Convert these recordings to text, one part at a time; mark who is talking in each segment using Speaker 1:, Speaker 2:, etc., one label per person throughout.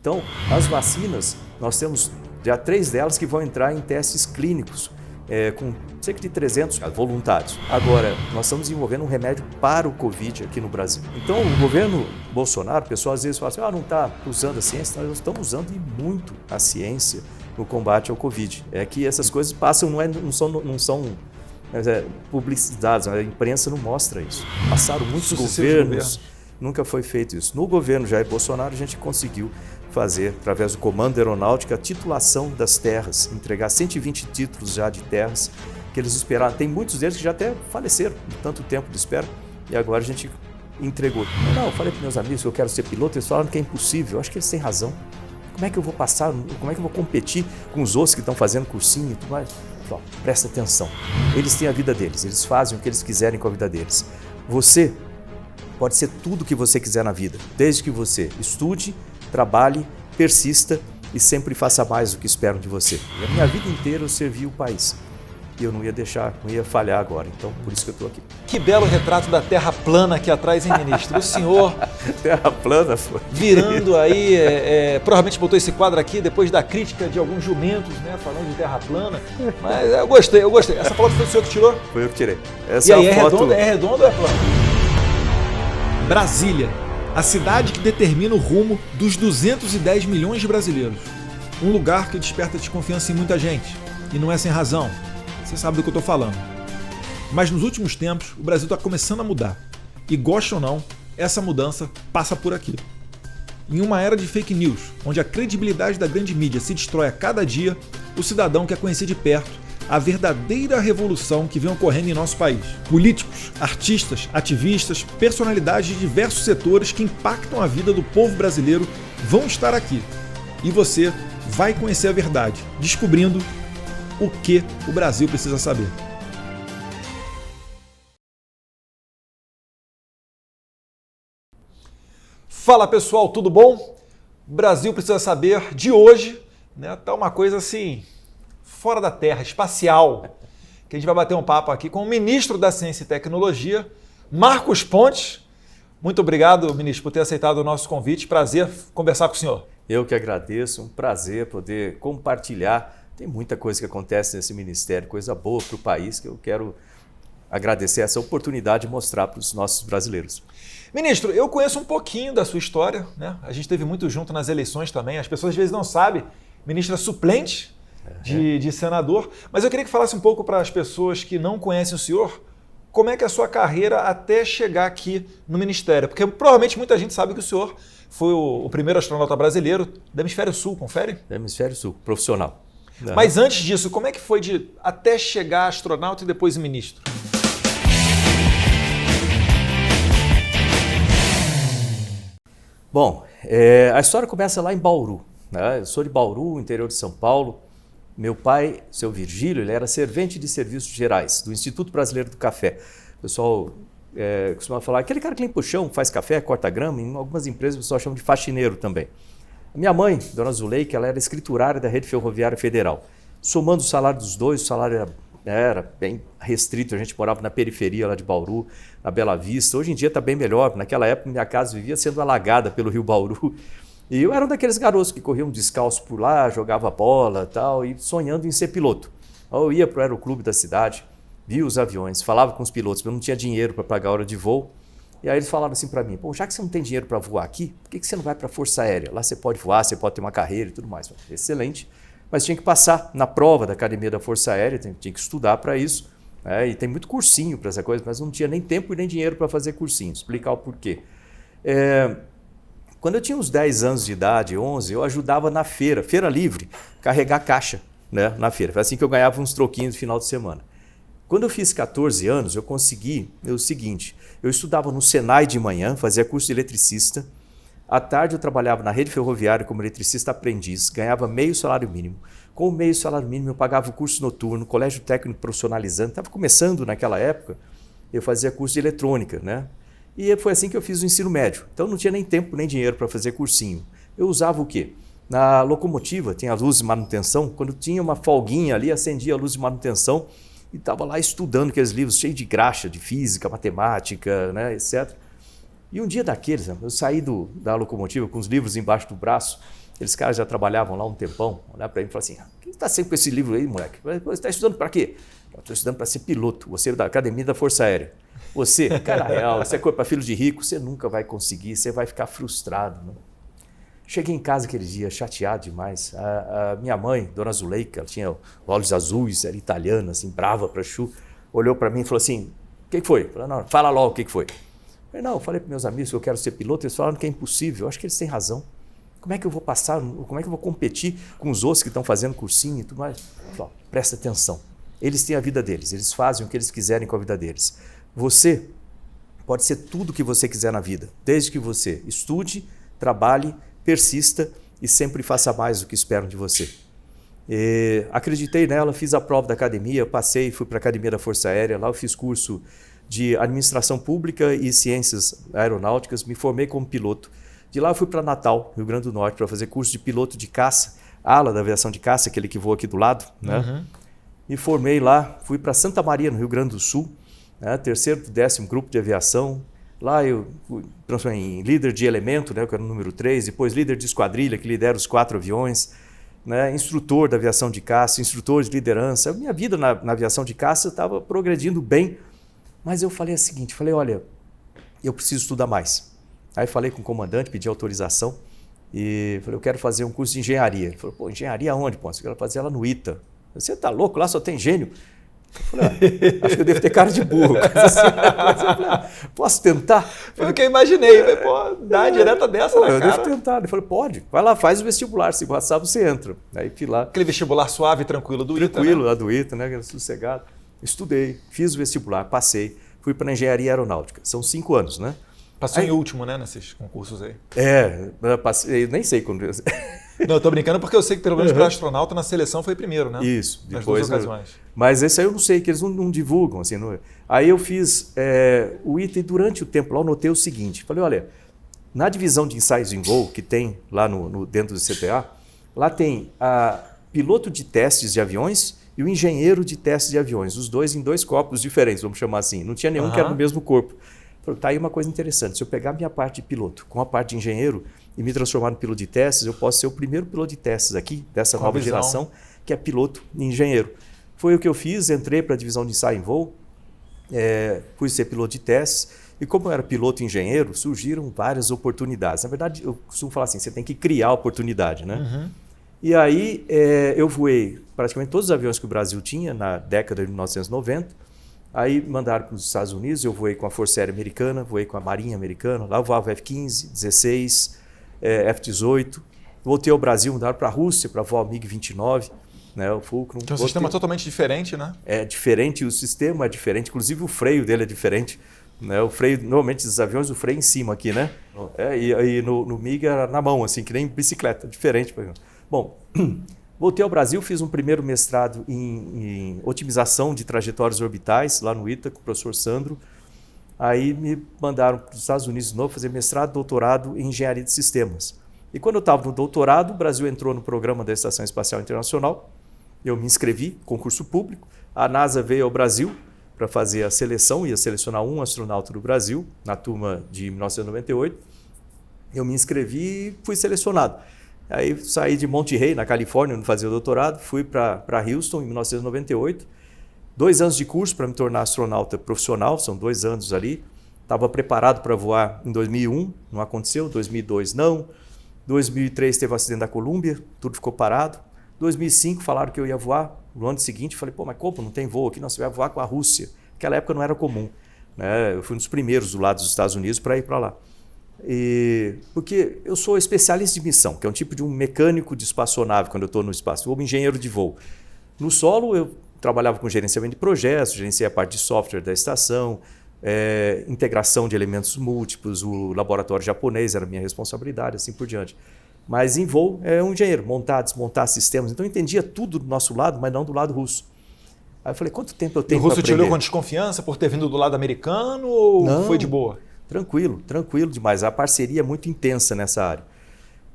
Speaker 1: Então, as vacinas, nós temos já 3 delas que vão entrar em testes clínicos, com cerca de 300 voluntários. Agora, nós estamos desenvolvendo um remédio para o Covid aqui no Brasil. Então, o governo Bolsonaro, o pessoal às vezes fala assim, não está usando a ciência. Nós estamos usando muito a ciência no combate ao Covid. É que essas coisas passam, não são publicidades, a imprensa não mostra isso. Passaram muitos governos, nunca foi feito isso. No governo Jair Bolsonaro, a gente conseguiu fazer, através do Comando Aeronáutica, a titulação das terras, entregar 120 títulos já de terras que eles esperaram. Tem muitos deles que já até faleceram de tanto tempo de espera e agora a gente entregou. Eu falei para meus amigos que eu quero ser piloto, eles falaram que é impossível. Eu acho que eles têm razão. Como é que eu vou passar, como é que eu vou competir com os outros que estão fazendo cursinho e tudo mais? Presta atenção, eles têm a vida deles, eles fazem o que eles quiserem com a vida deles. Você pode ser tudo o que você quiser na vida, desde que você estude, trabalhe, persista e sempre faça mais do que esperam de você. E a minha vida inteira eu servi o país. E eu não ia falhar agora. Então, por isso que eu estou aqui.
Speaker 2: Que belo retrato da terra plana aqui atrás, hein, ministro? O senhor...
Speaker 1: Terra plana, foi.
Speaker 2: Virando aí, provavelmente botou esse quadro aqui depois da crítica de alguns jumentos, né, falando de terra plana. Mas eu gostei. Essa foto foi o senhor que tirou?
Speaker 1: Foi eu que tirei.
Speaker 2: Essa e aí, é foto... redondo ou é plana? Brasília, a cidade que determina o rumo dos 210 milhões de brasileiros. Um lugar que desperta desconfiança em muita gente. E não é sem razão. Você sabe do que eu estou falando. Mas nos últimos tempos, o Brasil está começando a mudar. E goste ou não, essa mudança passa por aqui. Em uma era de fake news, onde a credibilidade da grande mídia se destrói a cada dia, o cidadão quer conhecer de perto a verdadeira revolução que vem ocorrendo em nosso país. Políticos, artistas, ativistas, personalidades de diversos setores que impactam a vida do povo brasileiro vão estar aqui. E você vai conhecer a verdade, descobrindo o que o Brasil precisa saber. Fala pessoal, tudo bom? O Brasil precisa saber de hoje, né? Tá uma coisa assim, fora da Terra, espacial, que a gente vai bater um papo aqui com o ministro da Ciência e Tecnologia, Marcos Pontes. Muito obrigado, ministro, por ter aceitado o nosso convite. Prazer conversar com o senhor.
Speaker 1: Eu que agradeço, um prazer poder compartilhar. Tem muita coisa que acontece nesse ministério, coisa boa para o país, que eu quero agradecer essa oportunidade de mostrar para os nossos brasileiros.
Speaker 2: Ministro, eu conheço um pouquinho da sua história, né? A gente esteve muito junto nas eleições também. As pessoas às vezes não sabem, ministro é suplente de senador, mas eu queria que falasse um pouco para as pessoas que não conhecem o senhor, como é que é a sua carreira até chegar aqui no ministério? Porque provavelmente muita gente sabe que o senhor foi o primeiro astronauta brasileiro do Hemisfério Sul, confere?
Speaker 1: Do Hemisfério Sul, profissional.
Speaker 2: Mas antes disso, como é que foi de até chegar astronauta e depois ministro?
Speaker 1: Bom, a história começa lá em Bauru, né? Eu sou de Bauru, interior de São Paulo. Meu pai, seu Virgílio, ele era servente de serviços gerais do Instituto Brasileiro do Café. O pessoal costuma falar, aquele cara que limpa o chão, faz café, corta grama, em algumas empresas o pessoal chama de faxineiro também. Minha mãe, dona Zuleika, ela era escriturária da Rede Ferroviária Federal. Somando o salário dos dois, o salário era bem restrito, a gente morava na periferia lá de Bauru, na Bela Vista. Hoje em dia está bem melhor, naquela época minha casa vivia sendo alagada pelo rio Bauru. E eu era um daqueles garotos que corriam descalço por lá, jogava bola e tal, e sonhando em ser piloto. Eu ia para o aeroclube da cidade, via os aviões, falava com os pilotos, mas eu não tinha dinheiro para pagar a hora de voo. E aí eles falaram assim para mim, já que você não tem dinheiro para voar aqui, por que você não vai para a Força Aérea? Lá você pode voar, você pode ter uma carreira e tudo mais. Excelente, mas tinha que passar na prova da Academia da Força Aérea, tinha que estudar para isso. E tem muito cursinho para essa coisa, mas não tinha nem tempo e nem dinheiro para fazer cursinho. Explicar o porquê. Quando eu tinha uns 10 anos de idade, 11, eu ajudava na feira livre, carregar caixa, né, na feira. Foi assim que eu ganhava uns troquinhos no final de semana. Quando eu fiz 14 anos, eu consegui o seguinte, eu estudava no Senai de manhã, fazia curso de eletricista, à tarde eu trabalhava na rede ferroviária como eletricista aprendiz, ganhava meio salário mínimo. Com o meio salário mínimo eu pagava o curso noturno, colégio técnico profissionalizante, estava começando naquela época, eu fazia curso de eletrônica, né? E foi assim que eu fiz o ensino médio. Então não tinha nem tempo nem dinheiro para fazer cursinho. Eu usava o quê? Na locomotiva, tinha a luz de manutenção, quando tinha uma folguinha ali, acendia a luz de manutenção, e estava lá estudando aqueles livros cheios de graxa, de física, matemática, né, etc. E um dia daqueles, eu saí da locomotiva com os livros embaixo do braço Aqueles caras já trabalhavam lá um tempão, olhar para mim e falar assim, o que você está sempre com esse livro aí, moleque? Você está estudando para quê? Estou estudando para ser piloto, você é da Academia da Força Aérea. Você, cara real, você é coisa para filho de rico, você nunca vai conseguir, você vai ficar frustrado. Né? Cheguei em casa aquele dia, chateado demais. A minha mãe, Dona Zuleika, ela tinha olhos azuis, era italiana, assim, brava para chu, olhou para mim e falou assim, o que foi? Falei, não, fala logo o que foi. Eu falei para meus amigos que eu quero ser piloto, eles falaram que é impossível. Eu acho que eles têm razão. Como é que eu vou passar, como é que eu vou competir com os outros que estão fazendo cursinho e tudo mais? Falei, presta atenção. Eles têm a vida deles, eles fazem o que eles quiserem com a vida deles. Você pode ser tudo o que você quiser na vida, desde que você estude, trabalhe, persista e sempre faça mais do que esperam de você. Acreditei nela, fiz a prova da academia, passei, fui para a Academia da Força Aérea, lá eu fiz curso de Administração Pública e Ciências Aeronáuticas, me formei como piloto. De lá eu fui para Natal, Rio Grande do Norte, para fazer curso de piloto de caça, ala da aviação de caça, aquele que voa aqui do lado. Né?
Speaker 2: Uhum.
Speaker 1: Me formei lá, fui para Santa Maria, no Rio Grande do Sul, né? 3º, 10º grupo de aviação. Lá eu fui transformei em líder de elemento, né? Que era o número 3, depois líder de esquadrilha, que lidera os 4 aviões, né? Instrutor da aviação de caça, instrutor de liderança. A minha vida na aviação de caça estava progredindo bem, mas eu falei o seguinte, olha, eu preciso estudar mais. Aí falei com o comandante, pedi autorização e falei, eu quero fazer um curso de engenharia. Ele falou, pô, engenharia onde, pô? Você quer fazer ela no ITA. Você está louco? Lá só tem gênio. Eu falei, acho que eu devo ter cara de burro. Assim, posso tentar?
Speaker 2: Foi o que eu imaginei. Falei, pô, dá direta dessa na cara.
Speaker 1: Eu devo tentar. Ele falou, pode. Vai lá, faz o vestibular. Se passar, você entra. Aí fui lá.
Speaker 2: Aquele vestibular suave e tranquilo do ITA,
Speaker 1: Tranquilo,
Speaker 2: né?
Speaker 1: lá do ITA, né? Sossegado. Estudei, fiz o vestibular, passei. Fui para a engenharia aeronáutica. São 5 anos, né?
Speaker 2: Passou em último, né, nesses concursos aí.
Speaker 1: Passei, eu nem sei quando...
Speaker 2: Não, eu tô brincando porque eu sei que pelo menos para astronauta na seleção foi primeiro, né?
Speaker 1: Isso,
Speaker 2: nas
Speaker 1: depois...
Speaker 2: 2 ocasiões.
Speaker 1: Mas esse aí eu não sei, que eles não divulgam. Assim, Aí eu fiz o ITA e durante o tempo lá eu notei o seguinte, falei, olha, na divisão de ensaios em voo que tem lá dentro do CTA, lá tem a piloto de testes de aviões e o engenheiro de testes de aviões, os dois em 2 corpos diferentes, vamos chamar assim. Não tinha nenhum que era no mesmo corpo. Falei, tá aí uma coisa interessante, se eu pegar minha parte de piloto com a parte de engenheiro e me transformar no piloto de testes, eu posso ser o primeiro piloto de testes aqui, dessa nova geração, que é piloto e engenheiro. Foi o que eu fiz, entrei para a divisão de ensaio em voo, fui ser piloto de testes, e como eu era piloto e engenheiro, surgiram várias oportunidades. Na verdade, eu costumo falar assim, você tem que criar a oportunidade, né?
Speaker 2: Uhum.
Speaker 1: E aí eu voei praticamente todos os aviões que o Brasil tinha na década de 1990, aí mandaram para os Estados Unidos, eu voei com a Força Aérea Americana, voei com a Marinha Americana, lá eu voava F-15, 16, F-18. Voltei ao Brasil, mandaram para a Rússia para voar o MiG-29, né, o Fulcrum.
Speaker 2: Que é um sistema totalmente diferente, né?
Speaker 1: É diferente, o sistema é diferente, inclusive o freio dele é diferente. Né, o freio, normalmente dos aviões, o freio em cima aqui, né? E no MiG era na mão, assim, que nem bicicleta, diferente. Bom, voltei ao Brasil, fiz um primeiro mestrado em otimização de trajetórias orbitais, lá no ITA, com o professor Sandro. Aí me mandaram para os Estados Unidos de novo fazer mestrado, doutorado em engenharia de sistemas. E quando eu estava no doutorado, o Brasil entrou no programa da Estação Espacial Internacional. Eu me inscrevi, concurso público. A NASA veio ao Brasil para fazer a seleção, ia selecionar um astronauta do Brasil, na turma de 1998. Eu me inscrevi e fui selecionado. Aí saí de Monterey, na Califórnia, onde fazia o doutorado, fui para Houston em 1998. 2 anos de curso para me tornar astronauta profissional, são 2 anos ali. Estava preparado para voar em 2001, não aconteceu. 2002 não. 2003 teve o acidente da Colômbia, tudo ficou parado. 2005 falaram que eu ia voar. No ano seguinte falei, pô, mas como? Não tem voo aqui? Não, você vai voar com a Rússia. Naquela época não era comum. Né? Eu fui um dos primeiros do lado dos Estados Unidos para ir para lá. Porque eu sou especialista de missão, que é um tipo de um mecânico de espaçonave quando eu estou no espaço, ou engenheiro de voo. No solo eu trabalhava com gerenciamento de projetos, gerenciei a parte de software da estação, integração de elementos múltiplos, o laboratório japonês era minha responsabilidade, assim por diante. Mas em voo é um engenheiro, montar, desmontar sistemas, então eu entendia tudo do nosso lado, mas não do lado russo. Aí eu falei, quanto tempo eu tenho para aprender?
Speaker 2: O russo te olhou com desconfiança por ter vindo do lado americano ou não, foi de boa?
Speaker 1: Tranquilo demais. A parceria é muito intensa nessa área.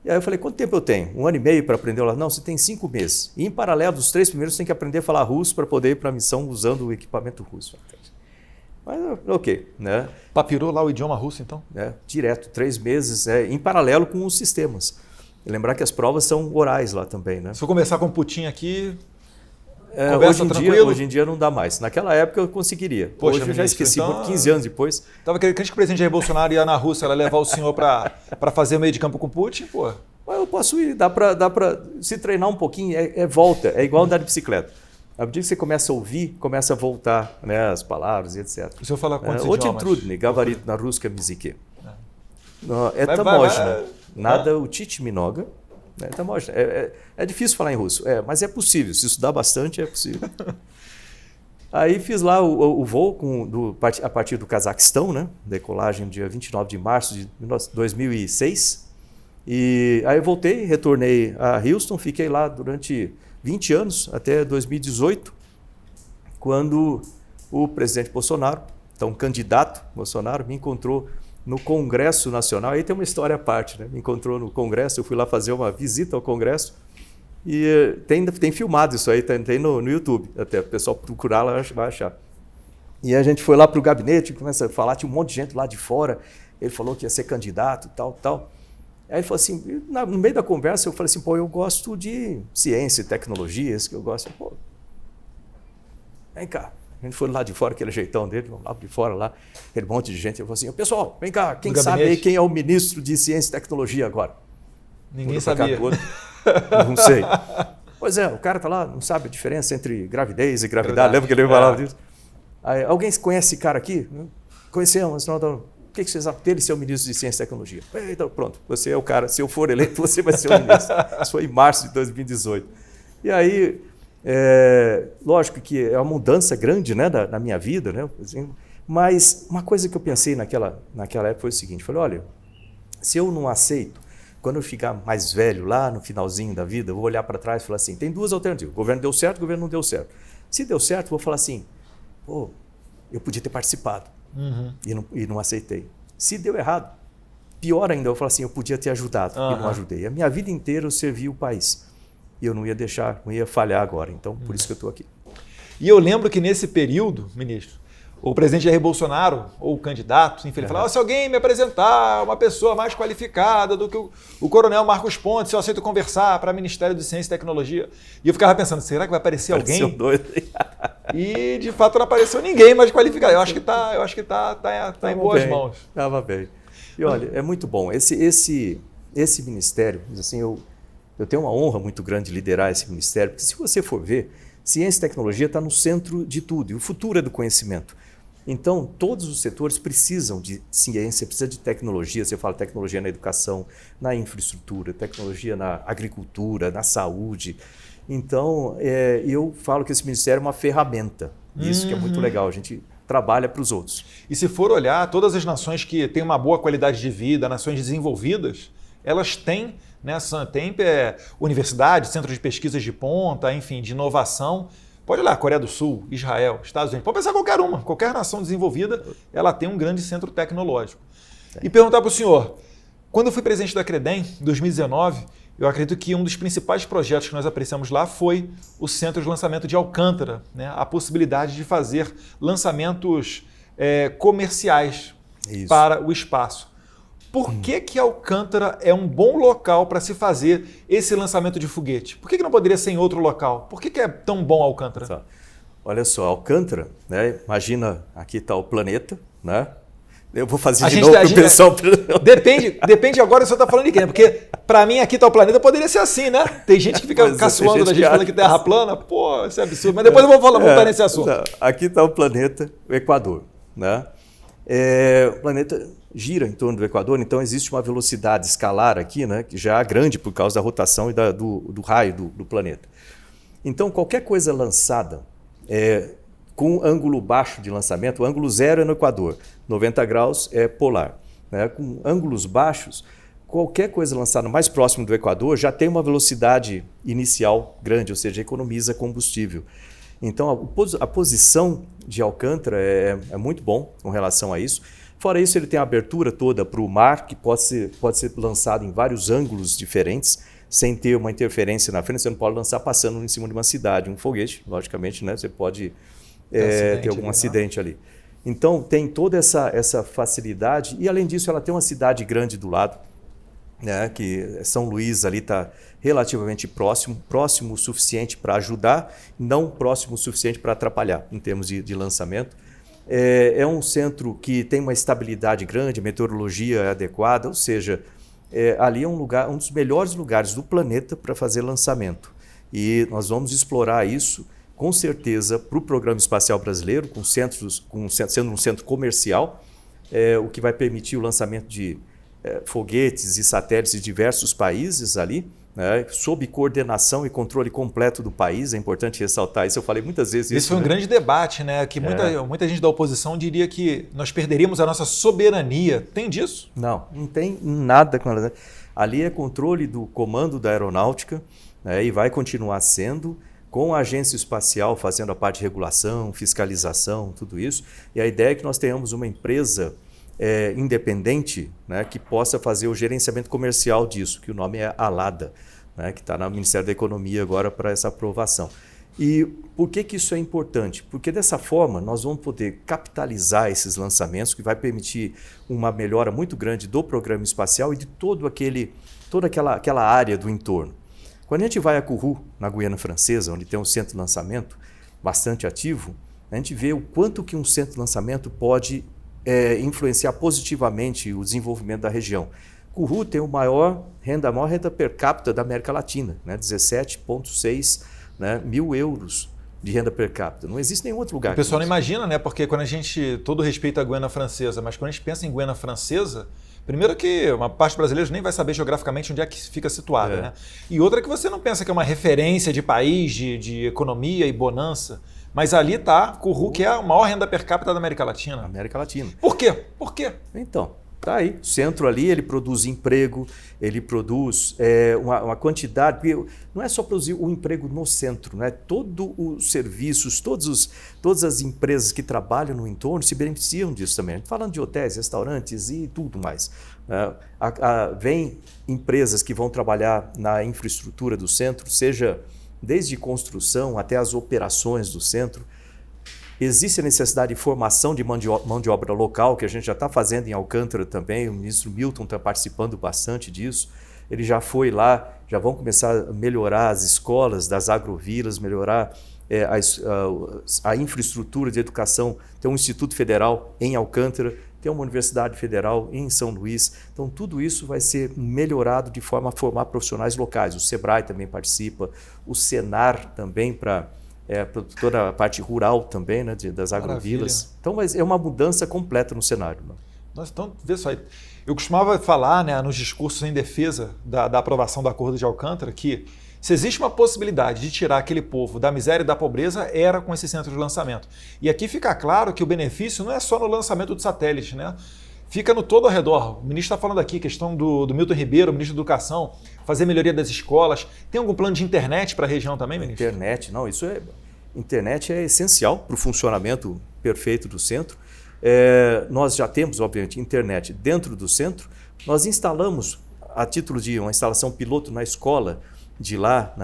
Speaker 1: E aí eu falei, quanto tempo eu tenho? 1 ano e meio para aprender? Ela, não, você tem 5 meses. E em paralelo, dos 3 primeiros, você tem que aprender a falar russo para poder ir para a missão usando o equipamento russo. Mas ok, né?
Speaker 2: Papirou lá o idioma russo, então?
Speaker 1: Direto, 3 meses, em paralelo com os sistemas. E lembrar que as provas são orais lá também, né?
Speaker 2: Se eu começar com um putinho aqui, conversa tranquilo?
Speaker 1: Hoje em dia não dá mais. Naquela época eu conseguiria.
Speaker 2: Poxa,
Speaker 1: hoje eu já esqueci,
Speaker 2: então,
Speaker 1: 15 anos depois.
Speaker 2: Tava querendo que o presidente Jair Bolsonaro ia na Rússia levar o senhor para fazer meio de campo com Putin, pô.
Speaker 1: Mas eu posso ir, dá para se treinar um pouquinho, volta, é igual andar de bicicleta. À medida que você começa a ouvir, começa a voltar, né, as palavras e etc.
Speaker 2: O senhor fala quantos
Speaker 1: Очень
Speaker 2: idiomas?
Speaker 1: трудный говорить на русском языке. Это можно. Надо учить много. Это можно. É difícil falar em russo, mas é possível. Se estudar bastante, é possível. Aí fiz lá o voo a partir do Cazaquistão, né? Decolagem dia 29 de março de 2006. E aí eu voltei, retornei a Houston, fiquei lá durante 20 anos, até 2018, quando o presidente Bolsonaro, então candidato Bolsonaro, me encontrou no Congresso Nacional. Aí tem uma história à parte, né? Me encontrou no Congresso, eu fui lá fazer uma visita ao Congresso e tem filmado isso aí, tem no YouTube, até o pessoal procurar lá vai achar. E a gente foi lá para o gabinete, começa a falar, tinha um monte de gente lá de fora, ele falou que ia ser candidato, tal. Aí ele falou assim, no meio da conversa eu falei assim, pô, eu gosto de ciência e tecnologias, que eu gosto, pô, vem cá. A gente foi lá de fora, aquele jeitão dele, lá de fora, lá, aquele monte de gente. Ele falou assim, pessoal, vem cá, quem sabe aí quem é o ministro de Ciência e Tecnologia agora?
Speaker 2: Ninguém sabia.
Speaker 1: Não sei. Pois é, o cara tá lá, não sabe a diferença entre gravidez e gravidade. Lembra que ele falava disso? Aí, alguém conhece esse cara aqui? Conhecemos. O que vocês sabem dele ser o ministro de Ciência e Tecnologia? Então, pronto, você é o cara. Se eu for eleito, você vai ser o ministro. Isso foi em março de 2018. E aí... lógico que é uma mudança grande, né, na minha vida, né, assim, mas uma coisa que eu pensei naquela época foi o seguinte, falei, olha, se eu não aceito, quando eu ficar mais velho, lá no finalzinho da vida, eu vou olhar para trás e falar assim, tem duas alternativas, o governo deu certo, o governo não deu certo. Se deu certo, eu vou falar assim, pô, eu podia ter participado e não aceitei. Se deu errado, pior ainda, eu vou falar assim, eu podia ter ajudado e não ajudei. A minha vida inteira eu servi o país. E eu não ia falhar agora. Então, por isso que eu estou aqui.
Speaker 2: E eu lembro que nesse período, ministro, o presidente Jair Bolsonaro, ou o candidato, enfim, ele falava, se alguém me apresentar uma pessoa mais qualificada do que o coronel Marcos Pontes, eu aceito conversar para o Ministério de Ciência e Tecnologia. E eu ficava pensando, será que vai aparecer alguém?
Speaker 1: Doido.
Speaker 2: E, de fato, não apareceu ninguém mais qualificado. Eu acho que tá em boas mãos.
Speaker 1: Estava bem. E olha, é muito bom. Esse ministério, assim, eu tenho uma honra muito grande de liderar esse ministério, porque se você for ver, ciência e tecnologia está no centro de tudo, e o futuro é do conhecimento. Então, todos os setores precisam de ciência, precisam de tecnologia. Você fala tecnologia na educação, na infraestrutura, tecnologia na agricultura, na saúde. Então, eu falo que esse ministério é uma ferramenta. Isso que é muito legal, a gente trabalha para os outros.
Speaker 2: E se for olhar, todas as nações que têm uma boa qualidade de vida, nações desenvolvidas, elas têm... Tem universidade, centro de pesquisas de ponta, enfim, de inovação. Pode olhar, Coreia do Sul, Israel, Estados Unidos, pode pensar qualquer nação desenvolvida, ela tem um grande centro tecnológico. E perguntar para o senhor, quando eu fui presidente da Credem, em 2019, eu acredito que um dos principais projetos que nós apreciamos lá foi o centro de lançamento de Alcântara, né? A possibilidade de fazer lançamentos comerciais para o espaço. Por que Alcântara é um bom local para se fazer esse lançamento de foguete? Por que não poderia ser em outro local? Por que é tão bom Alcântara?
Speaker 1: Olha só, Alcântara, né? Imagina, aqui está o planeta, né? Eu vou fazer de novo para o pessoal.
Speaker 2: Depende agora se você está falando de quem, né? Porque para mim aqui está o planeta, poderia ser assim, né? Tem gente que fica caçoando da gente falando que terra plana, pô, isso é absurdo. Mas depois eu vou voltar nesse assunto.
Speaker 1: Aqui está o planeta, o Equador, né? O planeta gira em torno do Equador, então existe uma velocidade escalar aqui, né, que já é grande por causa da rotação e do raio do planeta. Então, qualquer coisa lançada com ângulo baixo de lançamento, o ângulo zero é no Equador, 90 graus é polar. Né? Com ângulos baixos, qualquer coisa lançada mais próximo do Equador já tem uma velocidade inicial grande, ou seja, economiza combustível. Então, a posição de Alcântara é muito bom com relação a isso. Fora isso, ele tem a abertura toda para o mar, que pode ser lançado em vários ângulos diferentes, sem ter uma interferência na frente. Você não pode lançar passando em cima de uma cidade. Um foguete, logicamente, né? Você pode ter algum acidente ali. Então, tem toda essa facilidade. E, além disso, ela tem uma cidade grande do lado. né, que São Luís ali está relativamente próximo o suficiente para ajudar, não próximo o suficiente para atrapalhar em termos de lançamento. É um centro que tem uma estabilidade grande, meteorologia é adequada, ou seja, ali é um dos melhores lugares do planeta para fazer lançamento. E nós vamos explorar isso, com certeza, para o Programa Espacial Brasileiro, sendo um centro comercial, o que vai permitir o lançamento de foguetes e satélites de diversos países ali, né, sob coordenação e controle completo do país. É importante ressaltar isso. Eu falei muitas vezes isso.
Speaker 2: Esse foi um grande debate, né? Que muita gente da oposição diria que nós perderíamos a nossa soberania. Tem disso?
Speaker 1: Não tem nada com ela. Ali é controle do comando da aeronáutica, né, e vai continuar sendo, com a agência espacial fazendo a parte de regulação, fiscalização, tudo isso. E a ideia é que nós tenhamos uma empresa independente, né, que possa fazer o gerenciamento comercial disso, que o nome é Alada, né, que está no Ministério da Economia agora para essa aprovação. E por que isso é importante? Porque dessa forma nós vamos poder capitalizar esses lançamentos, que vai permitir uma melhora muito grande do programa espacial e de toda aquela área do entorno. Quando a gente vai a Kourou, na Guiana Francesa, onde tem um centro de lançamento bastante ativo, a gente vê o quanto que um centro de lançamento pode influenciar positivamente o desenvolvimento da região. Kourou tem a maior renda per capita da América Latina, né? 17,6 mil euros de renda per capita. Não existe nenhum outro lugar.
Speaker 2: O pessoal não imagina, né? Porque quando a gente, todo respeito à Guiana Francesa, mas quando a gente pensa em Guiana Francesa, primeiro que uma parte brasileira nem vai saber geograficamente onde é que fica situada, né? E outra que você não pensa que é uma referência de país, de economia e bonança. Mas ali está Kourou, que é a maior renda per capita da América Latina.
Speaker 1: América Latina.
Speaker 2: Por quê? Por quê?
Speaker 1: Então, tá aí. O centro ali, ele produz emprego, ele produz uma quantidade. Porque não é só produzir o emprego no centro, né? Todos os serviços, todas as empresas que trabalham no entorno se beneficiam disso também. Falando de hotéis, restaurantes e tudo mais. Vem empresas que vão trabalhar na infraestrutura do centro, seja desde construção até as operações do centro. Existe a necessidade de formação de mão de obra local, que a gente já está fazendo em Alcântara também. O ministro Milton está participando bastante disso. Ele já foi lá, já vão começar a melhorar as escolas das agrovilas, melhorar a infraestrutura de educação. Tem um Instituto Federal em Alcântara, tem uma Universidade Federal em São Luís. Então, tudo isso vai ser melhorado de forma a formar profissionais locais. O SEBRAE também participa, o SENAR também para toda a parte rural também, né, das agrovilas. Maravilha. Então, mas é uma mudança completa no cenário. Né?
Speaker 2: Nossa, então, vê só aí. Eu costumava falar, né, nos discursos em defesa da aprovação do Acordo de Alcântara que se existe uma possibilidade de tirar aquele povo da miséria e da pobreza, era com esse centro de lançamento. E aqui fica claro que o benefício não é só no lançamento do satélite, né? Fica no todo ao redor. O ministro está falando aqui, questão do Milton Ribeiro, ministro da Educação, fazer melhoria das escolas. Tem algum plano de internet para a região também, ministro?
Speaker 1: Internet, não, internet é essencial para o funcionamento perfeito do centro. Nós já temos, obviamente, internet dentro do centro. Nós instalamos, a título de uma instalação piloto na escola, de lá,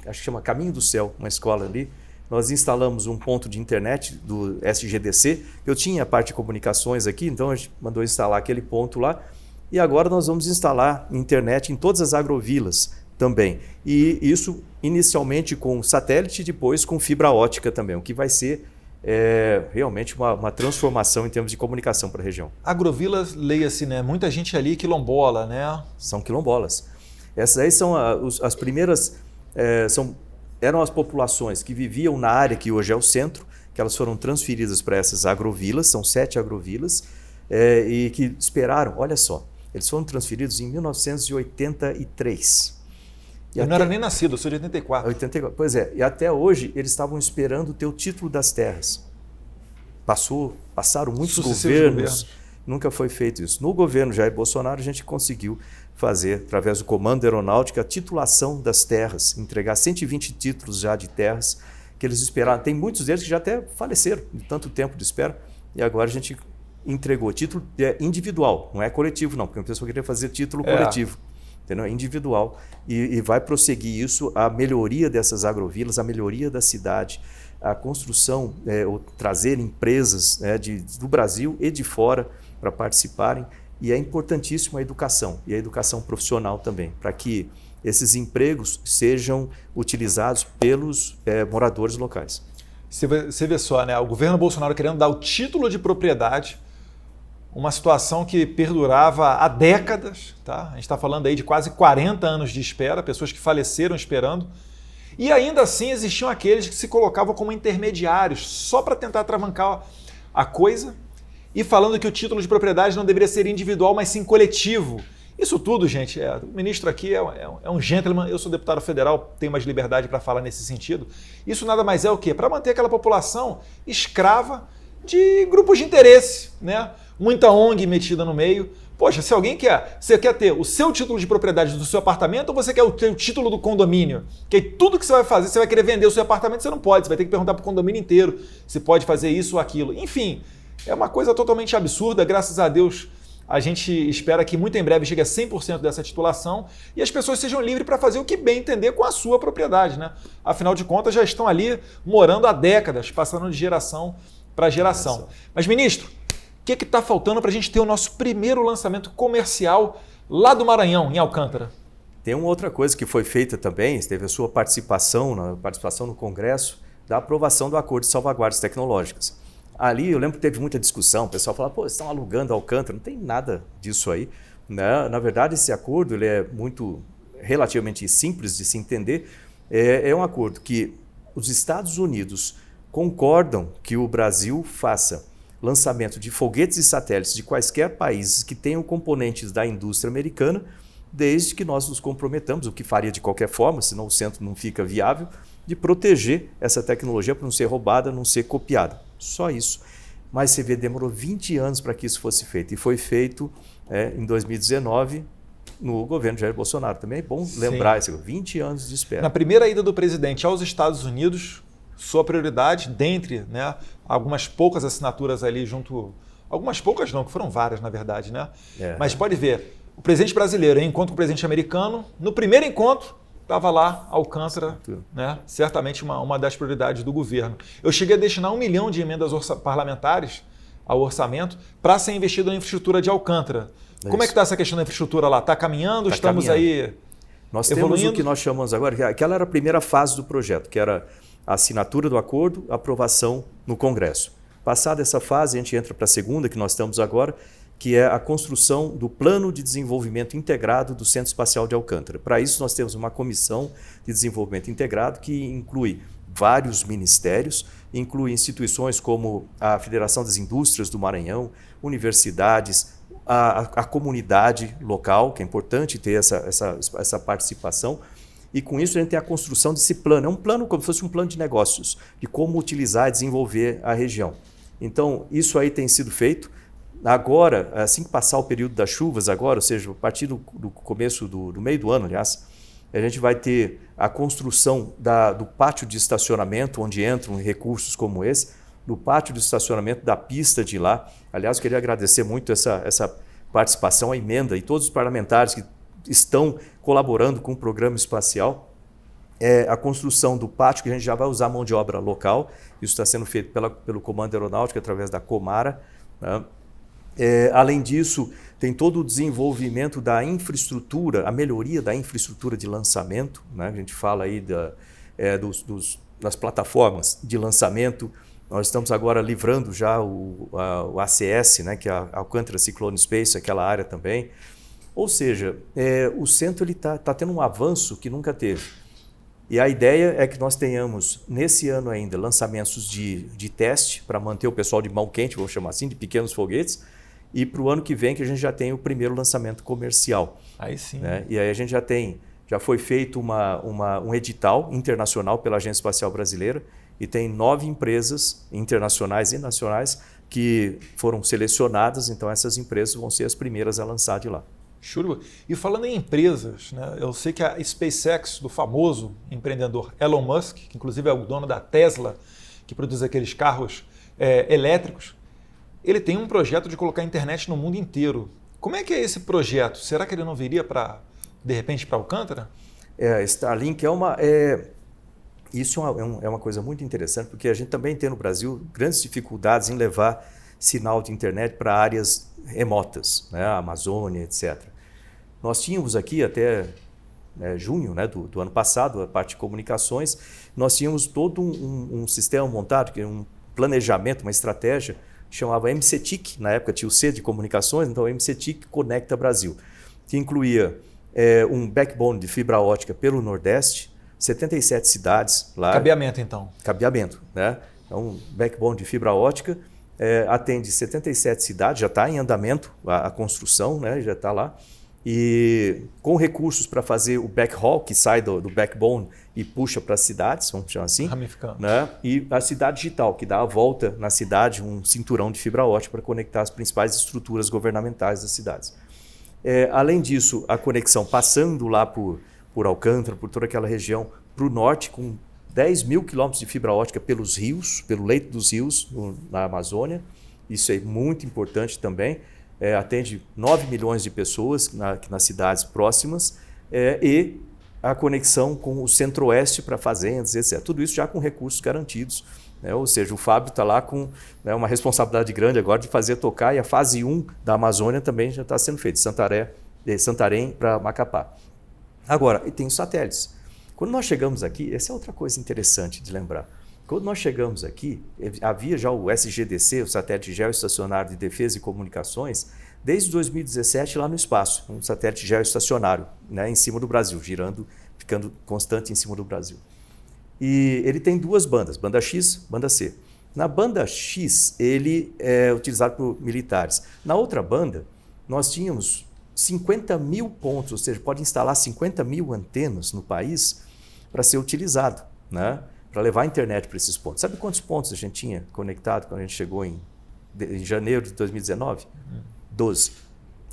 Speaker 1: acho que chama Caminho do Céu, uma escola ali, nós instalamos um ponto de internet do SGDC. Eu tinha a parte de comunicações aqui, então a gente mandou instalar aquele ponto lá. E agora nós vamos instalar internet em todas as agrovilas também. E isso inicialmente com satélite e depois com fibra ótica também, o que vai ser realmente uma transformação em termos de comunicação para a região.
Speaker 2: Agrovilas, leia-se, né? Muita gente ali quilombola, né?
Speaker 1: São quilombolas. Essas aí são as primeiras, eram as populações que viviam na área que hoje é o centro, que elas foram transferidas para essas agrovilas, são 7 agrovilas, e que esperaram, olha só, eles foram transferidos em 1983.
Speaker 2: Eu não era nem nascido, eu sou de 84.
Speaker 1: 84. Pois é, e até hoje eles estavam esperando ter o título das terras. Passaram muitos governos, nunca foi feito isso. No governo Jair Bolsonaro a gente conseguiu fazer, através do Comando Aeronáutico, a titulação das terras, entregar 120 títulos já de terras que eles esperaram. Tem muitos deles que já até faleceram de tanto tempo de espera, e agora a gente entregou. Título individual, não é coletivo não, porque a pessoa queria fazer título coletivo, entendeu? É individual, e vai prosseguir isso, a melhoria dessas agrovilas, a melhoria da cidade, a construção, ou trazer empresas do Brasil e de fora para participarem. E é importantíssimo a educação, e a educação profissional também, para que esses empregos sejam utilizados pelos moradores locais.
Speaker 2: Você vê só, né? O governo Bolsonaro querendo dar o título de propriedade, uma situação que perdurava há décadas, tá? A gente está falando aí de quase 40 anos de espera, pessoas que faleceram esperando, e ainda assim existiam aqueles que se colocavam como intermediários, só para tentar atravancar a coisa, e falando que o título de propriedade não deveria ser individual, mas sim coletivo. Isso tudo, gente, o ministro aqui é um gentleman, eu sou deputado federal, tenho mais liberdade para falar nesse sentido. Isso nada mais é o quê? Para manter aquela população escrava de grupos de interesse, né? Muita ONG metida no meio. Poxa, se alguém você quer ter o seu título de propriedade do seu apartamento ou você quer ter o título do condomínio? Que aí tudo que você vai fazer, você vai querer vender o seu apartamento, você não pode, você vai ter que perguntar para o condomínio inteiro se pode fazer isso ou aquilo. Enfim, é uma coisa totalmente absurda, graças a Deus. A gente espera que muito em breve chegue a 100% dessa titulação e as pessoas sejam livres para fazer o que bem entender com a sua propriedade, né? Afinal de contas, já estão ali morando há décadas, passando de geração para geração. Mas, ministro, o que está faltando para a gente ter o nosso primeiro lançamento comercial lá do Maranhão, em Alcântara?
Speaker 1: Tem uma outra coisa que foi feita também, teve a sua participação no Congresso, da aprovação do Acordo de Salvaguardas Tecnológicas. Ali eu lembro que teve muita discussão, o pessoal falava, pô, estão alugando Alcântara, não tem nada disso aí. Né? Na verdade, esse acordo ele é relativamente simples de se entender. É um acordo que os Estados Unidos concordam que o Brasil faça lançamento de foguetes e satélites de quaisquer países que tenham componentes da indústria americana, desde que nós nos comprometamos, o que faria de qualquer forma, senão o centro não fica viável, de proteger essa tecnologia para não ser roubada, não ser copiada. Só isso. Mas você vê, demorou 20 anos para que isso fosse feito. E foi feito em 2019 no governo Jair Bolsonaro. Também é bom lembrar isso, 20 anos de espera.
Speaker 2: Na primeira ida do presidente aos Estados Unidos, sua prioridade, dentre algumas poucas assinaturas ali junto... Algumas poucas não, que foram várias na verdade, né? Mas pode ver, o presidente brasileiro em encontro com o presidente americano, no primeiro encontro, estava lá Alcântara, né? Certamente uma das prioridades do governo. Eu cheguei a destinar 1 milhão de emendas parlamentares ao orçamento para ser investido na infraestrutura de Alcântara. Como é que está essa questão da infraestrutura lá? Está caminhando? Estamos aí
Speaker 1: Nós
Speaker 2: evoluindo?
Speaker 1: Temos o que nós chamamos agora, aquela era a primeira fase do projeto, que era a assinatura do acordo, a aprovação no Congresso. Passada essa fase, a gente entra para a segunda, que nós estamos agora, que é a construção do Plano de Desenvolvimento Integrado do Centro Espacial de Alcântara. Para isso, nós temos uma comissão de desenvolvimento integrado que inclui vários ministérios, inclui instituições como a Federação das Indústrias do Maranhão, universidades, a comunidade local, que é importante ter essa participação. E com isso a gente tem a construção desse plano. É um plano como se fosse um plano de negócios, de como utilizar e desenvolver a região. Então, isso aí tem sido feito. Agora, assim que passar o período das chuvas, agora, ou seja, a partir do começo do meio do ano, aliás, a gente vai ter a construção do pátio de estacionamento, onde entram recursos como esse, do pátio de estacionamento da pista de lá. Aliás, eu queria agradecer muito essa participação, a emenda e todos os parlamentares que estão colaborando com o programa espacial. A construção do pátio, que a gente já vai usar mão de obra local, isso está sendo feito pelo Comando Aeronáutico, através da Comara, né? Além disso, tem todo o desenvolvimento da infraestrutura, a melhoria da infraestrutura de lançamento, né? A gente fala aí das plataformas de lançamento. Nós estamos agora livrando já o ACS, né? Que é a Alcântara Cyclone Space, aquela área também. Ou seja, o centro está tendo um avanço que nunca teve. E a ideia é que nós tenhamos, nesse ano ainda, lançamentos de teste para manter o pessoal de mão quente, vou chamar assim, de pequenos foguetes, e para o ano que vem que a gente já tem o primeiro lançamento comercial.
Speaker 2: Aí sim.
Speaker 1: Né? E aí a gente já foi feito um edital internacional pela Agência Espacial Brasileira e tem 9 empresas internacionais e nacionais que foram selecionadas, então essas empresas vão ser as primeiras a lançar de lá.
Speaker 2: Show. E falando em empresas, né, eu sei que a SpaceX, do famoso empreendedor Elon Musk, que inclusive é o dono da Tesla, que produz aqueles carros elétricos, ele tem um projeto de colocar a internet no mundo inteiro. Como é que é esse projeto? Será que ele não viria de repente, para Alcântara?
Speaker 1: Starlink isso é uma coisa muito interessante, porque a gente também tem no Brasil grandes dificuldades em levar sinal de internet para áreas remotas, né? A Amazônia, etc. Nós tínhamos aqui até junho, né, do ano passado, a parte de comunicações, nós tínhamos todo um sistema montado, um planejamento, uma estratégia, chamava MCTIC, na época tinha o C de comunicações, então MCTIC Conecta Brasil, que incluía um backbone de fibra ótica pelo Nordeste, 77 cidades lá.
Speaker 2: Cabeamento, então.
Speaker 1: Cabeamento, né? Então, backbone de fibra ótica, atende 77 cidades, já está em andamento a construção, né? Já está lá. E com recursos para fazer o backhaul, que sai do backbone e puxa para as cidades, vamos chamar assim.
Speaker 2: Ramificando.
Speaker 1: Né? E a cidade digital, que dá a volta na cidade, um cinturão de fibra ótica para conectar as principais estruturas governamentais das cidades. Além disso, a conexão passando lá por Alcântara, por toda aquela região, para o norte, com 10 mil quilômetros de fibra ótica pelos rios, pelo leito dos rios na Amazônia. Isso é muito importante também. Atende 9 milhões de pessoas nas cidades próximas e a conexão com o centro-oeste para fazendas, etc. Tudo isso já com recursos garantidos. Ou seja, o Fábio está lá com uma responsabilidade grande agora de fazer tocar, e a fase 1 da Amazônia também já está sendo feita, de Santarém para Macapá. Agora, e tem os satélites. Quando nós chegamos aqui, essa é outra coisa interessante de lembrar. Quando nós chegamos aqui, havia já o SGDC, o Satélite Geoestacionário de Defesa e Comunicações, desde 2017 lá no espaço, um satélite geoestacionário, né, em cima do Brasil, girando, ficando constante em cima do Brasil. E ele tem duas bandas, banda X, banda C. Na banda X, ele é utilizado por militares. Na outra banda, nós tínhamos 50 mil pontos, ou seja, pode instalar 50 mil antenas no país para ser utilizado, né? Para levar a internet para esses pontos. Sabe quantos pontos a gente tinha conectado quando a gente chegou em janeiro de 2019? 12.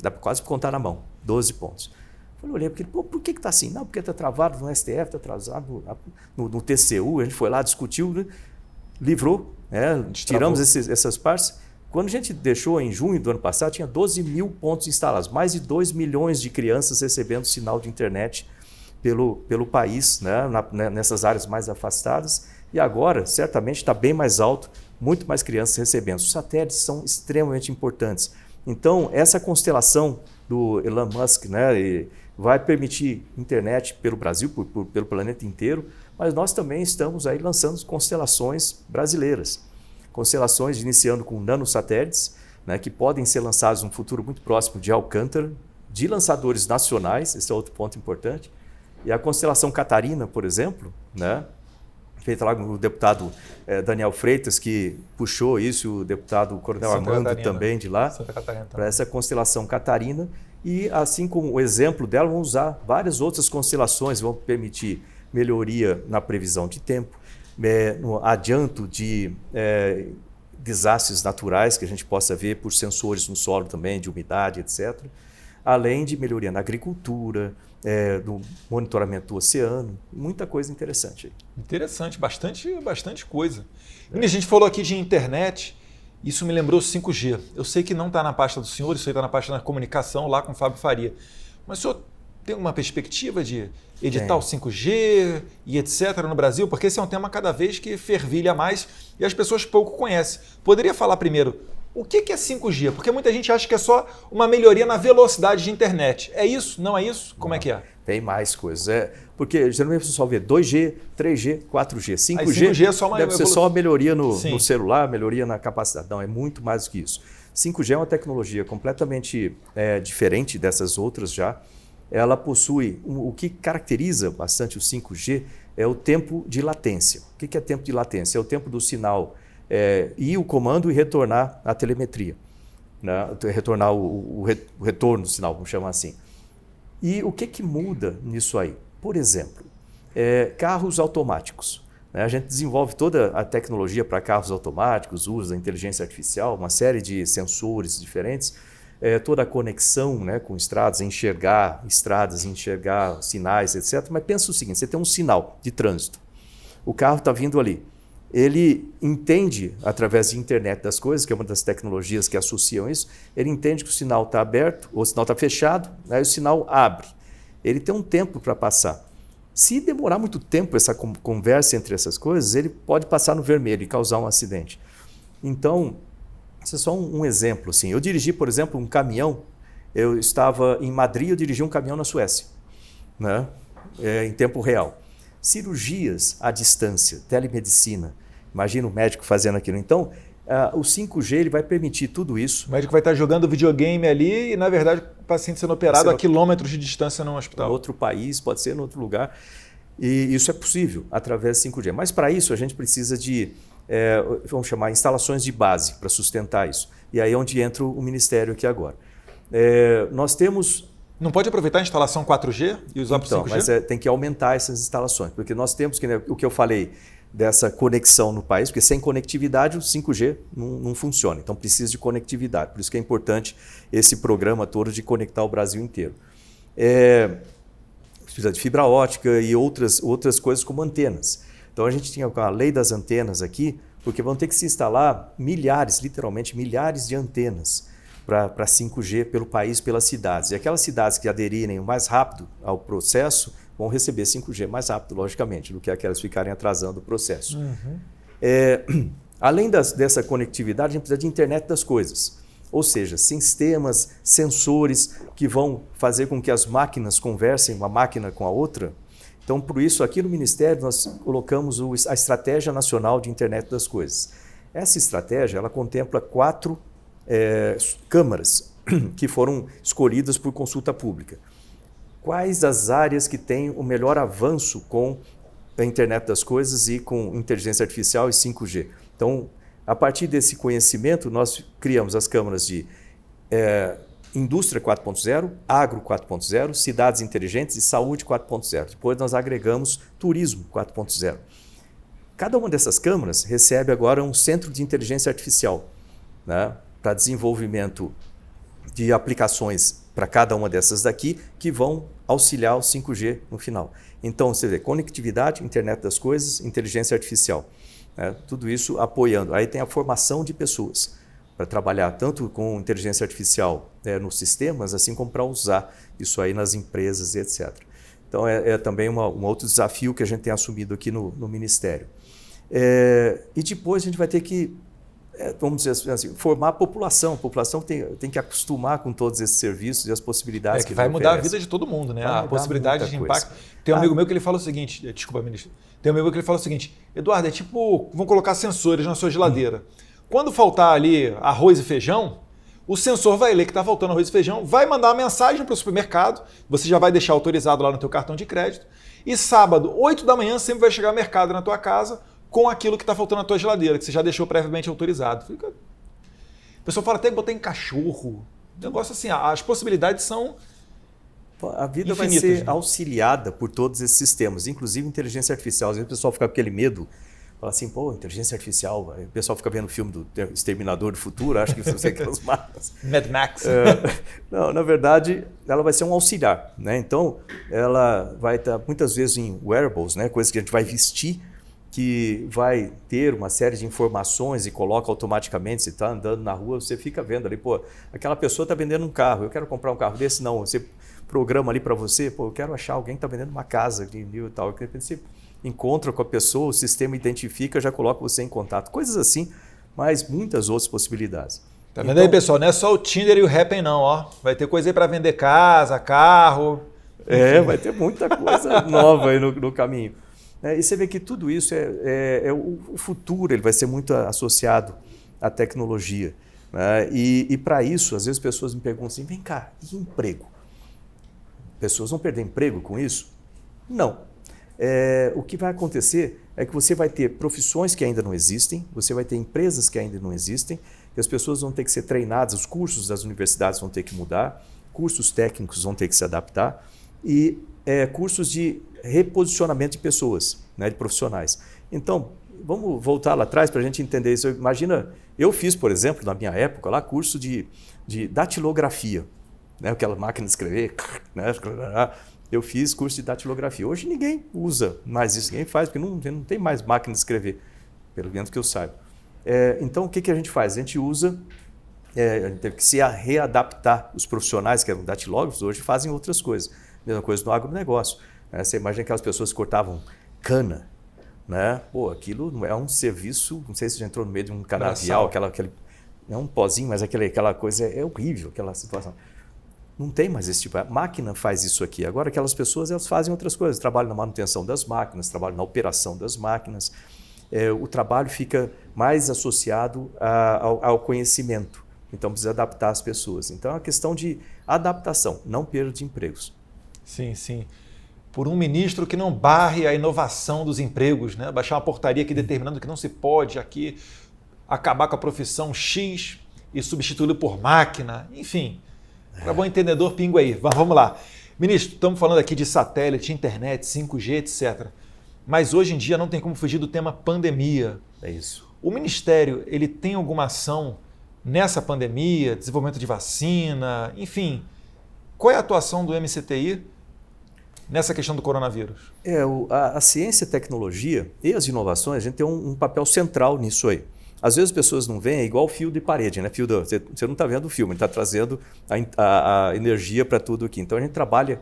Speaker 1: Dá para quase contar na mão. 12 pontos. Eu olhei, por que está assim? Não, porque está travado no STF, está atrasado no TCU, a gente foi lá, discutiu, né? Livrou, né? Tiramos essas partes. Quando a gente deixou em junho do ano passado, tinha 12 mil pontos instalados, mais de 2 milhões de crianças recebendo sinal de internet pelo país, né? Nessas áreas mais afastadas. E agora, certamente, está bem mais alto, muito mais crianças recebendo. Os satélites são extremamente importantes. Então, essa constelação do Elon Musk, né, vai permitir internet pelo Brasil, pelo planeta inteiro, mas nós também estamos aí lançando constelações brasileiras. Constelações iniciando com nanosatélites, né, que podem ser lançados num futuro muito próximo de Alcântara, de lançadores nacionais, esse é outro ponto importante. E a constelação Catarina, por exemplo, né, feita lá com o deputado Daniel Freitas, que puxou isso, o deputado Coronel Armando também de lá, para essa constelação Catarina. E assim como o exemplo dela, vão usar várias outras constelações, vão permitir melhoria na previsão de tempo, no adianto de desastres naturais que a gente possa ver por sensores no solo também, de umidade, etc. Além de melhoria na agricultura, do monitoramento do oceano, muita coisa interessante aí.
Speaker 2: Interessante, bastante coisa. E a gente falou aqui de internet, isso me lembrou 5G. Eu sei que não está na pasta do senhor, isso aí está na pasta da comunicação, lá com o Fábio Faria. Mas o senhor tem uma perspectiva de editar o 5G e etc. no Brasil? Porque esse é um tema cada vez que fervilha mais e as pessoas pouco conhecem. Poderia falar primeiro, o que é 5G? Porque muita gente acha que é só uma melhoria na velocidade de internet. É isso? Não é isso? Como é que é?
Speaker 1: Tem mais coisas. Porque geralmente o pessoal vê 2G, 3G, 4G. 5G,
Speaker 2: 5G é só uma
Speaker 1: deve ser só uma melhoria no celular, melhoria na capacidade. Não, é muito mais do que isso. 5G é uma tecnologia completamente diferente dessas outras já. Ela possui, o que caracteriza bastante o 5G é o tempo de latência. O que é tempo de latência? É o tempo do sinal ir o comando e retornar a telemetria, né? Retornar o retorno do sinal, vamos chamar assim. E o que muda nisso aí? Por exemplo, carros automáticos. Né? A gente desenvolve toda a tecnologia para carros automáticos, usa a inteligência artificial, uma série de sensores diferentes, toda a conexão, né, com estradas, enxergar sinais, etc. Mas pensa o seguinte, você tem um sinal de trânsito, o carro está vindo ali. Ele entende, através de internet das coisas, que é uma das tecnologias que associam isso, ele entende que o sinal está aberto, ou o sinal está fechado, aí o sinal abre. Ele tem um tempo para passar. Se demorar muito tempo essa conversa entre essas coisas, ele pode passar no vermelho e causar um acidente. Então, Isso é só um exemplo. Assim. Eu dirigi, por exemplo, um caminhão. Eu estava em Madrid, eu dirigi um caminhão na Suécia, né? Em tempo real. Cirurgias à distância, telemedicina. Imagina o médico fazendo aquilo. Então, o 5G ele vai permitir tudo isso.
Speaker 2: O médico vai estar jogando videogame ali e, na verdade, o paciente sendo operado a quilômetros de distância num hospital.
Speaker 1: Em outro país, pode ser em outro lugar. E isso é possível através do 5G. Mas, para isso, a gente precisa de, vamos chamar, instalações de base para sustentar isso. E aí é onde entra o Ministério aqui agora. Nós temos...
Speaker 2: Não pode aproveitar a instalação 4G e usar para o 5G?
Speaker 1: Mas tem que aumentar essas instalações, porque nós temos que, o que eu falei dessa conexão no país, porque sem conectividade o 5G não funciona, então precisa de conectividade, por isso que é importante esse programa todo de conectar o Brasil inteiro. Precisa de fibra ótica e outras coisas como antenas. Então a gente tinha a lei das antenas aqui, porque vão ter que se instalar milhares, literalmente milhares de antenas para 5G pelo país, pelas cidades. E aquelas cidades que aderirem mais rápido ao processo vão receber 5G mais rápido, logicamente, do que aquelas que ficarem atrasando o processo. Além dessa conectividade, a gente precisa de internet das coisas. Ou seja, sistemas, sensores que vão fazer com que as máquinas conversem uma máquina com a outra. Então, por isso, aqui no Ministério, nós colocamos a Estratégia Nacional de Internet das Coisas. Essa estratégia ela contempla 4 câmaras que foram escolhidas por consulta pública. Quais as áreas que têm o melhor avanço com a internet das coisas e com inteligência artificial e 5G? Então, a partir desse conhecimento, nós criamos as câmaras de Indústria 4.0, Agro 4.0, Cidades Inteligentes e Saúde 4.0. Depois nós agregamos Turismo 4.0. Cada uma dessas câmaras recebe agora um centro de inteligência artificial, né, para desenvolvimento de aplicações para cada uma dessas daqui que vão auxiliar o 5G no final. Então, você vê, conectividade, internet das coisas, inteligência artificial. Né? Tudo isso apoiando. Aí tem a formação de pessoas para trabalhar tanto com inteligência artificial nos sistemas, assim como para usar isso aí nas empresas e etc. Então, é também um outro desafio que a gente tem assumido aqui no Ministério. E depois a gente vai ter que vamos dizer assim, formar a população. A população tem que acostumar com todos esses serviços e as possibilidades que
Speaker 2: vai mudar a vida de todo mundo, né? A possibilidade de impacto. Tem um amigo meu que ele fala o seguinte, desculpa, ministro. Tem um amigo meu que ele fala o seguinte, Eduardo, é tipo, vão colocar sensores na sua geladeira. Quando faltar ali arroz e feijão, o sensor vai ler que está faltando arroz e feijão, vai mandar uma mensagem para o supermercado, você já vai deixar autorizado lá no teu cartão de crédito, e sábado, 8 da manhã, sempre vai chegar mercado na tua casa com aquilo que está faltando na tua geladeira, que você já deixou previamente autorizado. O pessoal fala até que botar em cachorro. Negócio assim, as possibilidades são
Speaker 1: a vida
Speaker 2: infinitas,
Speaker 1: vai ser
Speaker 2: né?
Speaker 1: auxiliada por todos esses sistemas, inclusive inteligência artificial. Às vezes o pessoal fica com aquele medo, fala assim, pô, inteligência artificial, o pessoal fica vendo o filme do Exterminador do Futuro, acho que são aquelas marcas.
Speaker 2: Mad Max.
Speaker 1: Não, na verdade, ela vai ser um auxiliar, né? Então, ela vai estar muitas vezes em wearables, né? Coisas que a gente vai vestir, que vai ter uma série de informações e coloca automaticamente, se está andando na rua, você fica vendo ali, pô, aquela pessoa está vendendo um carro, eu quero comprar um carro desse, não, você programa ali para você, pô, eu quero achar alguém que está vendendo uma casa de e tal, de repente você encontra com a pessoa, o sistema identifica, já coloca você em contato, coisas assim, mas muitas outras possibilidades.
Speaker 2: Tá vendo aí, pessoal? Não é só o Tinder e o Happn não, ó. Vai ter coisa aí para vender casa, carro.
Speaker 1: Vai ter muita coisa nova aí no caminho. E você vê que tudo isso o futuro, ele vai ser muito associado à tecnologia. Né? E para isso, às vezes as pessoas me perguntam assim, vem cá, e emprego? Pessoas vão perder emprego com isso? Não. O que vai acontecer é que você vai ter profissões que ainda não existem, você vai ter empresas que ainda não existem, que as pessoas vão ter que ser treinadas, os cursos das universidades vão ter que mudar, cursos técnicos vão ter que se adaptar e cursos de reposicionamento de pessoas, né, de profissionais. Então, vamos voltar lá atrás para a gente entender isso. Imagina, eu fiz, por exemplo, na minha época, lá curso de datilografia, né, aquela máquina de escrever, né, eu fiz curso de datilografia. Hoje ninguém usa mais isso, ninguém faz, porque não tem mais máquina de escrever, pelo menos que eu saiba. Então, o que a gente faz? A gente usa, a gente teve que se readaptar. Os profissionais que eram datilógrafos hoje fazem outras coisas. Mesma coisa no agronegócio. Você imagina aquelas pessoas que cortavam cana, né? Pô, aquilo não é um serviço, não sei se já entrou no meio de um canavial, aquele é um pozinho, mas aquela coisa é horrível, aquela situação. Não tem mais esse tipo. A máquina faz isso aqui. Agora, aquelas pessoas elas fazem outras coisas. Trabalham na manutenção das máquinas, trabalham na operação das máquinas. O trabalho fica mais associado ao conhecimento. Então, precisa adaptar as pessoas. Então, é uma questão de adaptação, não perda de empregos.
Speaker 2: Sim, sim. Por um ministro que não barre a inovação dos empregos, né? Baixar uma portaria aqui determinando que não se pode aqui acabar com a profissão X e substituí-lo por máquina, enfim. Para bom entendedor, pingo aí. Vamos lá. Ministro, estamos falando aqui de satélite, internet, 5G, etc. Mas hoje em dia não tem como fugir do tema pandemia.
Speaker 1: É isso.
Speaker 2: O Ministério ele tem alguma ação nessa pandemia, desenvolvimento de vacina, enfim. Qual é a atuação do MCTI nessa questão do coronavírus?
Speaker 1: A ciência e a tecnologia e as inovações, a gente tem um papel central nisso aí. Às vezes as pessoas não veem, é igual fio de parede, né? Você não está vendo o filme, ele está trazendo a energia para tudo aqui. Então a gente trabalha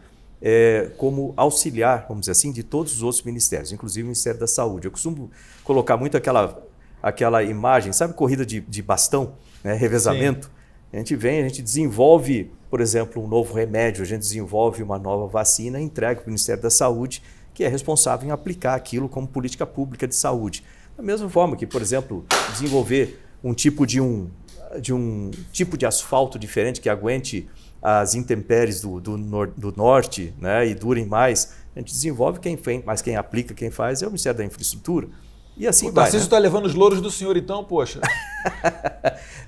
Speaker 1: como auxiliar, vamos dizer assim, de todos os outros ministérios, inclusive o Ministério da Saúde. Eu costumo colocar muito aquela imagem, sabe, corrida de bastão, né? Revezamento? Sim. A gente desenvolve, por exemplo, um novo remédio, a gente desenvolve uma nova vacina e entrega para o Ministério da Saúde, que é responsável em aplicar aquilo como política pública de saúde. Da mesma forma que, por exemplo, desenvolver um tipo de tipo de asfalto diferente que aguente as intempéries do norte, né, e durem mais, a gente desenvolve mas quem aplica, quem faz é o Ministério da Infraestrutura. E assim vai. O
Speaker 2: Tarcísio está levando os louros do senhor então, poxa.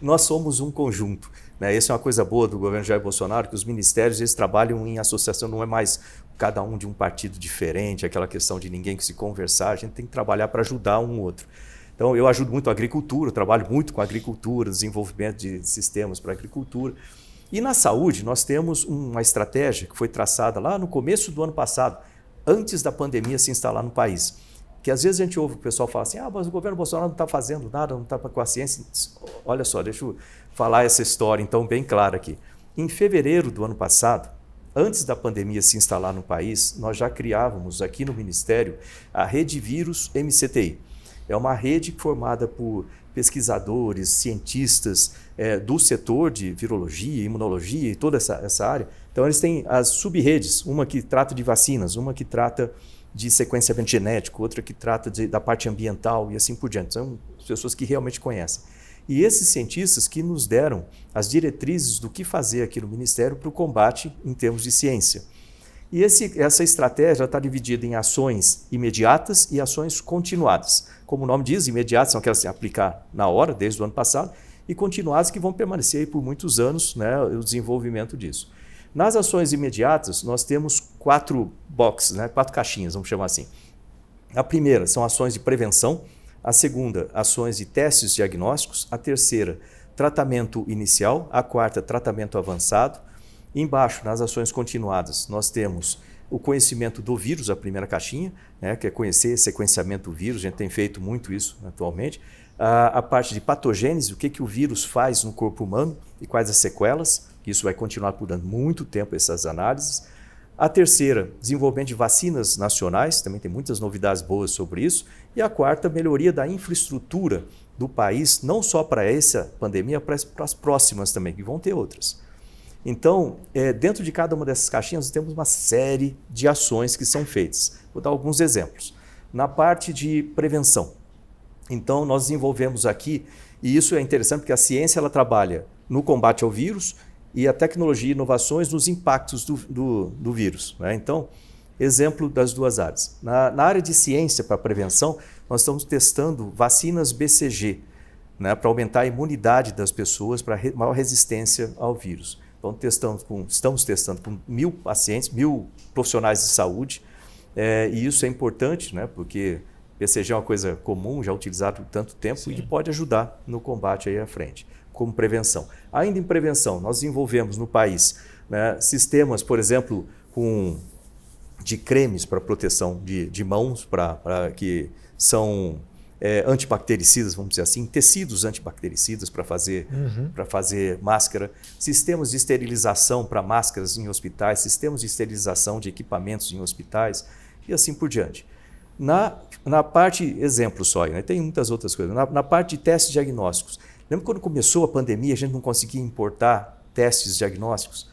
Speaker 1: Nós somos um conjunto. Né? Essa é uma coisa boa do governo Jair Bolsonaro, que os ministérios eles trabalham em associação, não é mais cada um de um partido diferente, aquela questão de ninguém que se conversar, a gente tem que trabalhar para ajudar um outro. Então, eu ajudo muito a agricultura, eu trabalho muito com a agricultura, desenvolvimento de sistemas para a agricultura. E na saúde, nós temos uma estratégia que foi traçada lá no começo do ano passado, antes da pandemia se instalar no país. Que às vezes a gente ouve o pessoal falar assim, mas o governo Bolsonaro não está fazendo nada, não está com a ciência. Olha só, deixa eu falar essa história então bem clara aqui. Em fevereiro do ano passado, antes da pandemia se instalar no país, nós já criávamos aqui no Ministério a Rede Vírus MCTI. É uma rede formada por pesquisadores, cientistas do setor de virologia, imunologia e toda essa área. Então eles têm as sub-redes, uma que trata de vacinas, uma que trata de sequenciamento genético, outra que trata da parte ambiental e assim por diante. São pessoas que realmente conhecem. E esses cientistas que nos deram as diretrizes do que fazer aqui no Ministério para o combate em termos de ciência. E essa estratégia está dividida em ações imediatas e ações continuadas. Como o nome diz, imediatas são aquelas que se aplicar na hora, desde o ano passado, e continuadas que vão permanecer aí por muitos anos, né, o desenvolvimento disso. Nas ações imediatas, nós temos 4 boxes, né, 4 caixinhas, vamos chamar assim. A primeira são ações de prevenção, a segunda, ações de testes diagnósticos, a terceira, tratamento inicial, a quarta, tratamento avançado. Embaixo, nas ações continuadas, nós temos o conhecimento do vírus, a primeira caixinha, né, que é conhecer sequenciamento do vírus, a gente tem feito muito isso atualmente. A parte de patogênese, o que o vírus faz no corpo humano e quais as sequelas, isso vai continuar por muito tempo essas análises. A terceira, desenvolvimento de vacinas nacionais, também tem muitas novidades boas sobre isso. E a quarta, melhoria da infraestrutura do país, não só para essa pandemia, para as próximas também, que vão ter outras. Então, dentro de cada uma dessas caixinhas, nós temos uma série de ações que são feitas. Vou dar alguns exemplos. Na parte de prevenção, então nós desenvolvemos aqui, e isso é interessante porque a ciência ela trabalha no combate ao vírus e a tecnologia e inovações nos impactos do vírus. Né? Então, exemplo das duas áreas. Na área de ciência para prevenção, nós estamos testando vacinas BCG, né, para aumentar a imunidade das pessoas, para maior resistência ao vírus. Então, estamos testando com 1.000 pacientes, 1.000 profissionais de saúde, e isso é importante, né, porque BCG é uma coisa comum, já utilizado por tanto tempo, sim, e que pode ajudar no combate aí à frente, como prevenção. Ainda em prevenção, nós desenvolvemos no país, né, sistemas, por exemplo, de cremes para proteção de mãos, que são antibactericidas, vamos dizer assim, tecidos antibactericidas para fazer máscara, sistemas de esterilização para máscaras em hospitais, sistemas de esterilização de equipamentos em hospitais e assim por diante. Na parte, exemplo só, né? Tem muitas outras coisas, na parte de testes diagnósticos, Lembra quando começou a pandemia, a gente não conseguia importar testes diagnósticos?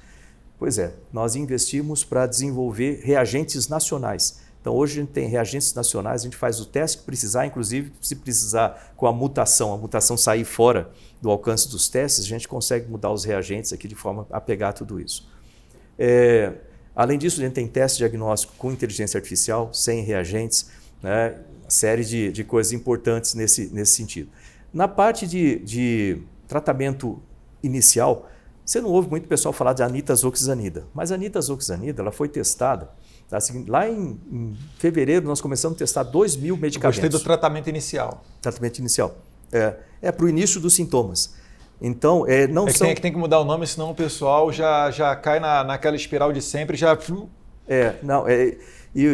Speaker 1: Pois é, nós investimos para desenvolver reagentes nacionais. Então, hoje a gente tem reagentes nacionais, a gente faz o teste que precisar, inclusive, se precisar com a mutação sair fora do alcance dos testes, a gente consegue mudar os reagentes aqui de forma a pegar tudo isso. Além disso, a gente tem teste diagnóstico com inteligência artificial, sem reagentes, né? Uma série de coisas importantes nesse sentido. Na parte de tratamento inicial, você não ouve muito pessoal falar de anitazoxanida, mas a anitazoxanida ela foi testada. Assim, lá em fevereiro, nós começamos a testar 2.000 medicamentos.
Speaker 2: Gostei do tratamento inicial.
Speaker 1: Tratamento inicial. Para o início dos sintomas. Então,
Speaker 2: tem que mudar o nome, senão o pessoal já cai naquela espiral de sempre, já...
Speaker 1: E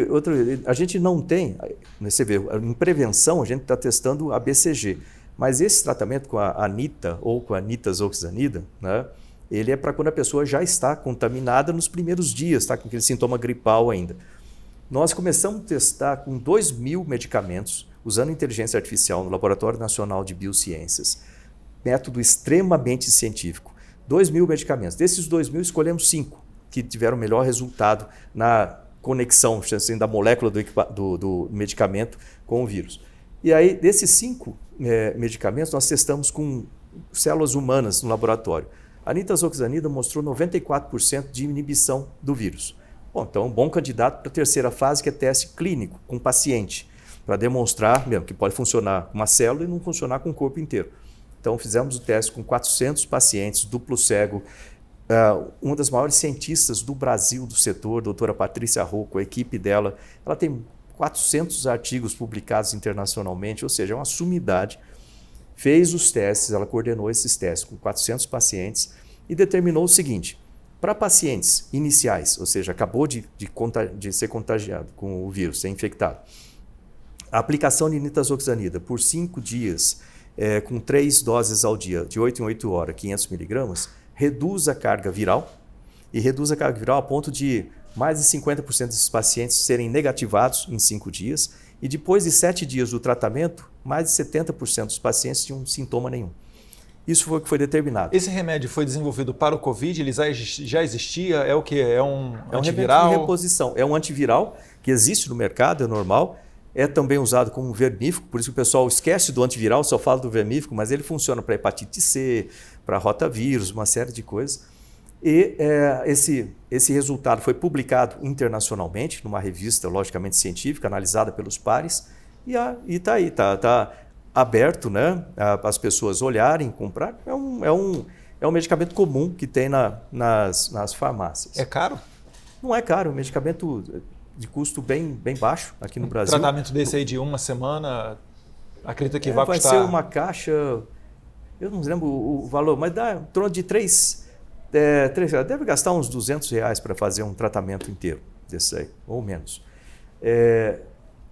Speaker 1: a gente não tem, você vê, em prevenção a gente está testando a BCG, mas esse tratamento com a anita ou com a nitazoxanida, né, ele é para quando a pessoa já está contaminada nos primeiros dias, está com aquele sintoma gripal ainda. Nós começamos a testar com 2.000 medicamentos, usando inteligência artificial no Laboratório Nacional de Biociências, método extremamente científico. 2.000 medicamentos. Desses 2.000, escolhemos 5 que tiveram o melhor resultado na conexão assim, da molécula do medicamento com o vírus. E aí, desses 5 medicamentos, nós testamos com células humanas no laboratório. A nitazoxanida mostrou 94% de inibição do vírus. Bom, então, um bom candidato para a terceira fase, que é teste clínico com paciente, para demonstrar mesmo que pode funcionar com uma célula e não funcionar com o corpo inteiro. Então, fizemos o teste com 400 pacientes, duplo cego. Uma das maiores cientistas do Brasil do setor, a doutora Patrícia Rocco, a equipe dela, ela tem 400 artigos publicados internacionalmente, ou seja, é uma sumidade. Fez os testes, ela coordenou esses testes com 400 pacientes e determinou o seguinte: para pacientes iniciais, ou seja, acabou de ser contagiado com o vírus, ser infectado, a aplicação de nitazoxanida por 5 dias, com 3 doses ao dia, de 8 em 8 horas, 500 miligramas, reduz a carga viral e reduz a carga viral a ponto de mais de 50% desses pacientes serem negativados em 5 dias e depois de 7 dias do tratamento, mais de 70% dos pacientes tinham sintoma nenhum. Isso foi o que foi determinado.
Speaker 2: Esse remédio foi desenvolvido para o Covid? Ele já existia? É o quê? É um antiviral?
Speaker 1: Remédio de reposição. É um antiviral que existe no mercado, é normal. É também usado como vermífugo, por isso que o pessoal esquece do antiviral, só fala do vermífugo, mas ele funciona para hepatite C, para rotavírus, uma série de coisas. E esse resultado foi publicado internacionalmente, numa revista logicamente científica, analisada pelos pares, e está aí, está aberto, né, as pessoas olharem, comprar. É um medicamento comum que tem nas farmácias.
Speaker 2: É caro?
Speaker 1: Não é caro, é um medicamento de custo bem baixo aqui no Brasil.
Speaker 2: Um tratamento desse aí de uma semana, acredita que vai custar...
Speaker 1: Vai ser uma caixa, eu não lembro o valor, mas dá em torno de 3 deve gastar uns R$200 para fazer um tratamento inteiro desse aí, ou menos.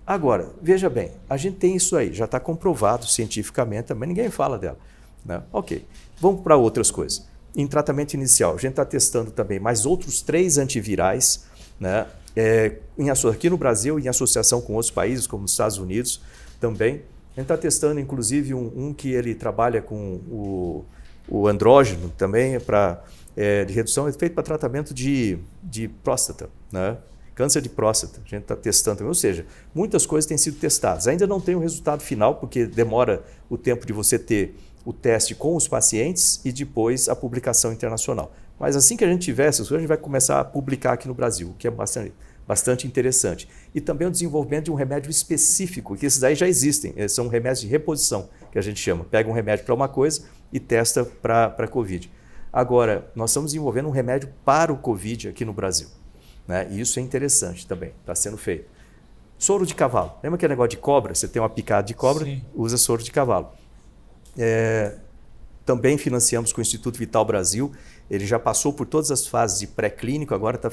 Speaker 1: Agora, veja bem, a gente tem isso aí, já está comprovado cientificamente, também ninguém fala dela, né? Ok, vamos para outras coisas. Em tratamento inicial, a gente está testando também mais outros 3 antivirais, né? Aqui no Brasil, em associação com outros países, como os Estados Unidos também. A gente está testando, inclusive, um que ele trabalha com o andrógeno também, de redução, é feito para tratamento de próstata, né? Câncer de próstata, a gente está testando também. Ou seja, muitas coisas têm sido testadas. Ainda não tem o resultado final, porque demora o tempo de você ter o teste com os pacientes e depois a publicação internacional. Mas assim que a gente tiver essas coisas, a gente vai começar a publicar aqui no Brasil, o que é bastante interessante. E também o desenvolvimento de um remédio específico, que esses aí já existem, são remédios de reposição, que a gente chama. Pega um remédio para uma coisa e testa para a Covid. Agora, nós estamos desenvolvendo um remédio para o Covid aqui no Brasil, né? E isso é interessante também, está sendo feito. Soro de cavalo. Lembra aquele negócio de cobra? Você tem uma picada de cobra, sim, usa soro de cavalo. Também financiamos com o Instituto Vital Brasil. Ele já passou por todas as fases de pré-clínico, agora está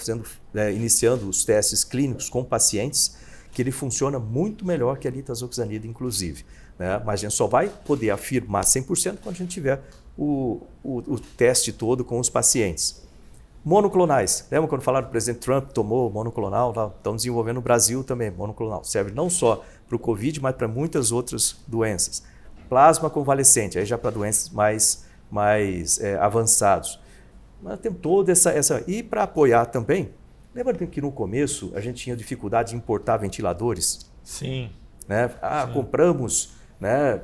Speaker 1: iniciando os testes clínicos com pacientes, que ele funciona muito melhor que a nitazoxanida, inclusive, né? Mas a gente só vai poder afirmar 100% quando a gente tiver o teste todo com os pacientes. Monoclonais. Lembra quando falaram que o presidente Trump tomou monoclonal? Estão desenvolvendo no Brasil também monoclonal. Serve não só para o Covid, mas para muitas outras doenças. plasma convalescente, aí já para doenças mais avançados. Nós temos toda essa... E para apoiar também, lembra que no começo a gente tinha dificuldade de importar ventiladores?
Speaker 2: Sim.
Speaker 1: Né? Sim. Compramos, né,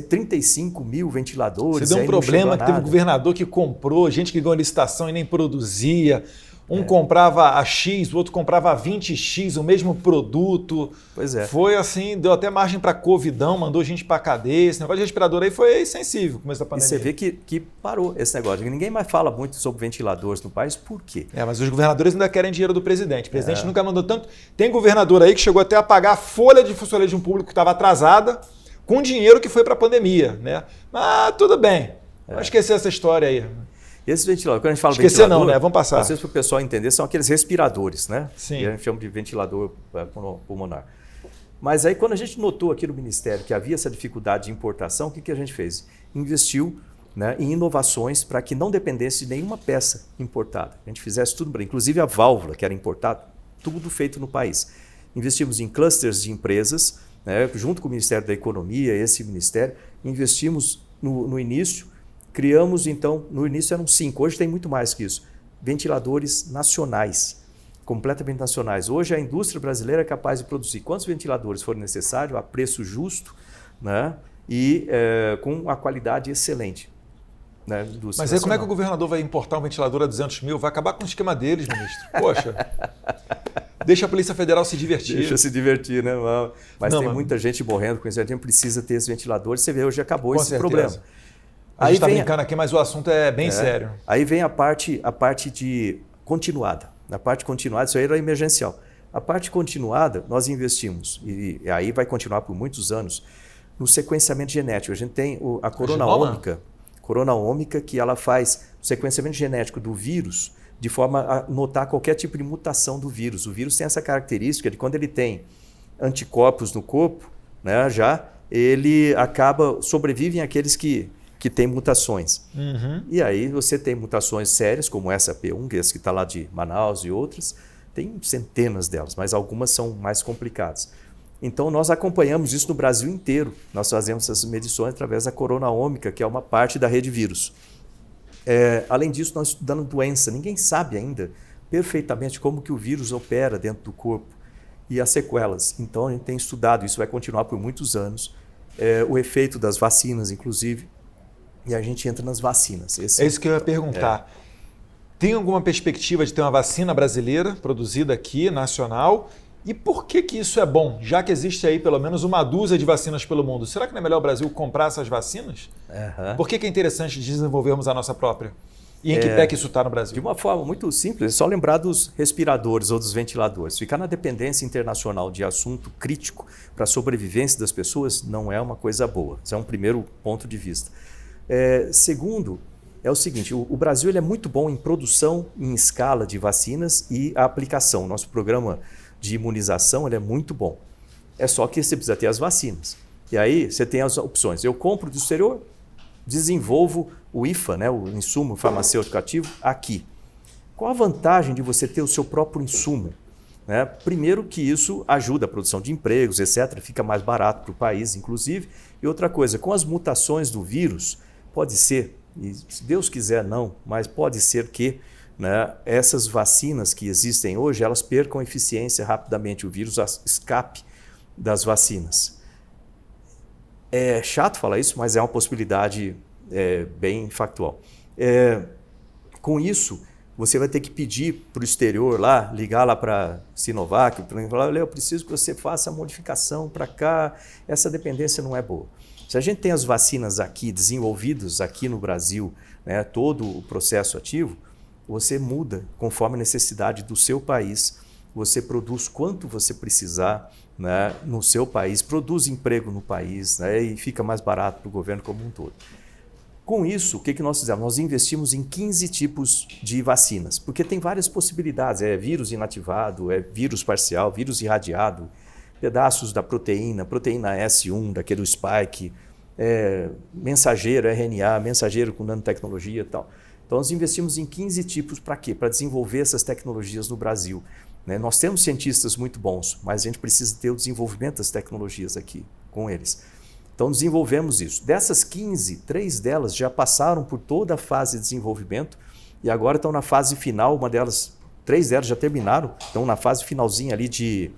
Speaker 1: 35 mil ventiladores.
Speaker 2: Você deu um problema que teve um governador que comprou, gente que ganhou licitação e nem produzia. Um comprava a X, o outro comprava a 20X, o mesmo produto.
Speaker 1: Pois é.
Speaker 2: Foi assim, deu até margem para covidão, mandou gente para cadeia. Esse negócio de respirador aí foi sensível no começo da pandemia.
Speaker 1: E você vê que parou esse negócio. Ninguém mais fala muito sobre ventiladores no país. Por quê?
Speaker 2: Mas os governadores ainda querem dinheiro do presidente. O presidente nunca mandou tanto. Tem governador aí que chegou até a pagar a folha de funcionalismo público que estava atrasada com dinheiro que foi para a pandemia. Né? Mas tudo bem. Vamos esquecer essa história aí.
Speaker 1: E esses ventiladores, quando a gente fala
Speaker 2: ventilador, não, né? Vamos passar.
Speaker 1: Às vezes para o pessoal entender, são aqueles respiradores, né?
Speaker 2: Sim.
Speaker 1: Que a gente chama de ventilador pulmonar. Mas aí quando a gente notou aqui no Ministério que havia essa dificuldade de importação, o que a gente fez? Investiu, né, em inovações para que não dependesse de nenhuma peça importada. A gente fizesse tudo, inclusive a válvula que era importada, tudo feito no país. Investimos em clusters de empresas, né, junto com o Ministério da Economia, esse ministério, investimos no início. Criamos, então, no início eram 5, hoje tem muito mais que isso, ventiladores nacionais, completamente nacionais. Hoje a indústria brasileira é capaz de produzir quantos ventiladores forem necessários, a preço justo, né, e com a qualidade excelente. Né,
Speaker 2: Mas aí como é que o governador vai importar um ventilador a 200 mil? Vai acabar com o esquema deles, ministro. Poxa, deixa a Polícia Federal se divertir.
Speaker 1: Deixa se divertir, né? Mas tem muita gente morrendo com isso, a gente precisa ter esses ventiladores. Você vê, hoje acabou esse problema.
Speaker 2: A gente está brincando aqui, mas o assunto é bem sério.
Speaker 1: Aí vem a parte de continuada. Na parte continuada, isso aí era emergencial. A parte continuada, nós investimos, e aí vai continuar por muitos anos, no sequenciamento genético. A gente tem a corona ômica, que ela faz o sequenciamento genético do vírus de forma a notar qualquer tipo de mutação do vírus. O vírus tem essa característica de quando ele tem anticorpos no corpo, né, ele sobrevive aqueles que tem mutações.
Speaker 2: Uhum.
Speaker 1: E aí você tem mutações sérias, como essa P1, que está lá de Manaus e outras, tem centenas delas, mas algumas são mais complicadas. Então nós acompanhamos isso no Brasil inteiro. Nós fazemos essas medições através da corona ômica, que é uma parte da rede vírus. Além disso, nós estudamos doença. Ninguém sabe ainda perfeitamente como que o vírus opera dentro do corpo e as sequelas. Então a gente tem estudado, isso vai continuar por muitos anos, o efeito das vacinas, inclusive. E a gente entra nas vacinas.
Speaker 2: É isso que eu ia perguntar. Tem alguma perspectiva de ter uma vacina brasileira produzida aqui, nacional? E por que isso é bom? Já que existe aí pelo menos uma dúzia de vacinas pelo mundo, será que não é melhor o Brasil comprar essas vacinas?
Speaker 1: Uhum.
Speaker 2: Por que é interessante desenvolvermos a nossa própria? E em que pé que isso está no Brasil?
Speaker 1: De uma forma muito simples, é só lembrar dos respiradores ou dos ventiladores. Ficar na dependência internacional de assunto crítico para a sobrevivência das pessoas não é uma coisa boa. Esse é um primeiro ponto de vista. Segundo, é o seguinte, o Brasil ele é muito bom em produção em escala de vacinas e a aplicação. Nosso programa de imunização ele é muito bom. É só que você precisa ter as vacinas. E aí você tem as opções. Eu compro do exterior, desenvolvo o IFA, né, o insumo farmacêutico ativo, aqui. Qual a vantagem de você ter o seu próprio insumo? Né? Primeiro que isso ajuda a produção de empregos, etc. Fica mais barato para o país, inclusive. E outra coisa, com as mutações do vírus, pode ser, e se Deus quiser não, mas pode ser que, né, essas vacinas que existem hoje, elas percam eficiência rapidamente, o vírus escape das vacinas. É chato falar isso, mas é uma possibilidade bem factual. Com isso, você vai ter que pedir para o exterior lá, ligar lá para a Sinovac, falar, eu preciso que você faça a modificação para cá, essa dependência não é boa. Se a gente tem as vacinas aqui, desenvolvidas aqui no Brasil, né, todo o processo ativo, você muda conforme a necessidade do seu país, você produz quanto você precisar, né, no seu país, produz emprego no país, né, e fica mais barato para o governo como um todo. Com isso, o que nós fizemos? Nós investimos em 15 tipos de vacinas, porque tem várias possibilidades, vírus inativado, vírus parcial, vírus irradiado, pedaços da proteína S1, daquele spike, mensageiro, RNA, mensageiro com nanotecnologia e tal. Então nós investimos em 15 tipos para quê? Para desenvolver essas tecnologias no Brasil. Né? Nós temos cientistas muito bons, mas a gente precisa ter o desenvolvimento das tecnologias aqui com eles. Então desenvolvemos isso. Dessas 15, 3 delas já passaram por toda a fase de desenvolvimento e agora estão na fase final. 3 delas já terminaram, estão na fase finalzinha ali de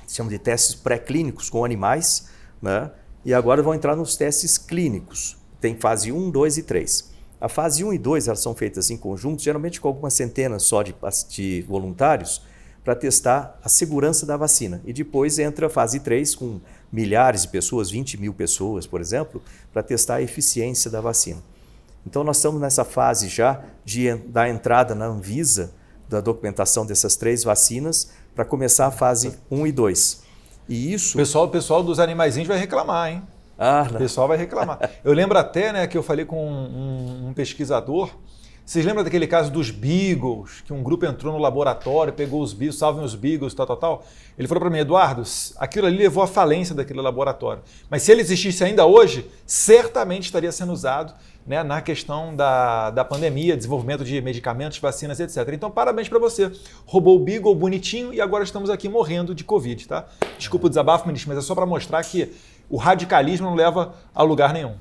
Speaker 1: chamam de testes pré-clínicos com animais, né? E agora vão entrar nos testes clínicos. Tem fase 1, 2 e 3. A fase 1 e 2 elas são feitas em conjunto, geralmente com algumas centenas só de voluntários, para testar a segurança da vacina. E depois entra a fase 3 com milhares de pessoas, 20 mil pessoas, por exemplo, para testar a eficiência da vacina. Então nós estamos nessa fase já da entrada na Anvisa, da documentação dessas 3 vacinas, para começar a fase 1 e 2. E isso...
Speaker 2: O pessoal dos animaizinhos vai reclamar, hein? O pessoal vai reclamar. Eu lembro até, né, que eu falei com um pesquisador. Vocês lembram daquele caso dos beagles, que um grupo entrou no laboratório, pegou os beagles, salvem os beagles, tal. Ele falou para mim, Eduardo, aquilo ali levou à falência daquele laboratório. Mas se ele existisse ainda hoje, certamente estaria sendo usado, né, na questão da pandemia, desenvolvimento de medicamentos, vacinas, etc. Então, parabéns para você. Roubou o beagle bonitinho e agora estamos aqui morrendo de Covid, tá? Desculpa o desabafo, ministro, mas é só para mostrar que o radicalismo não leva a lugar nenhum.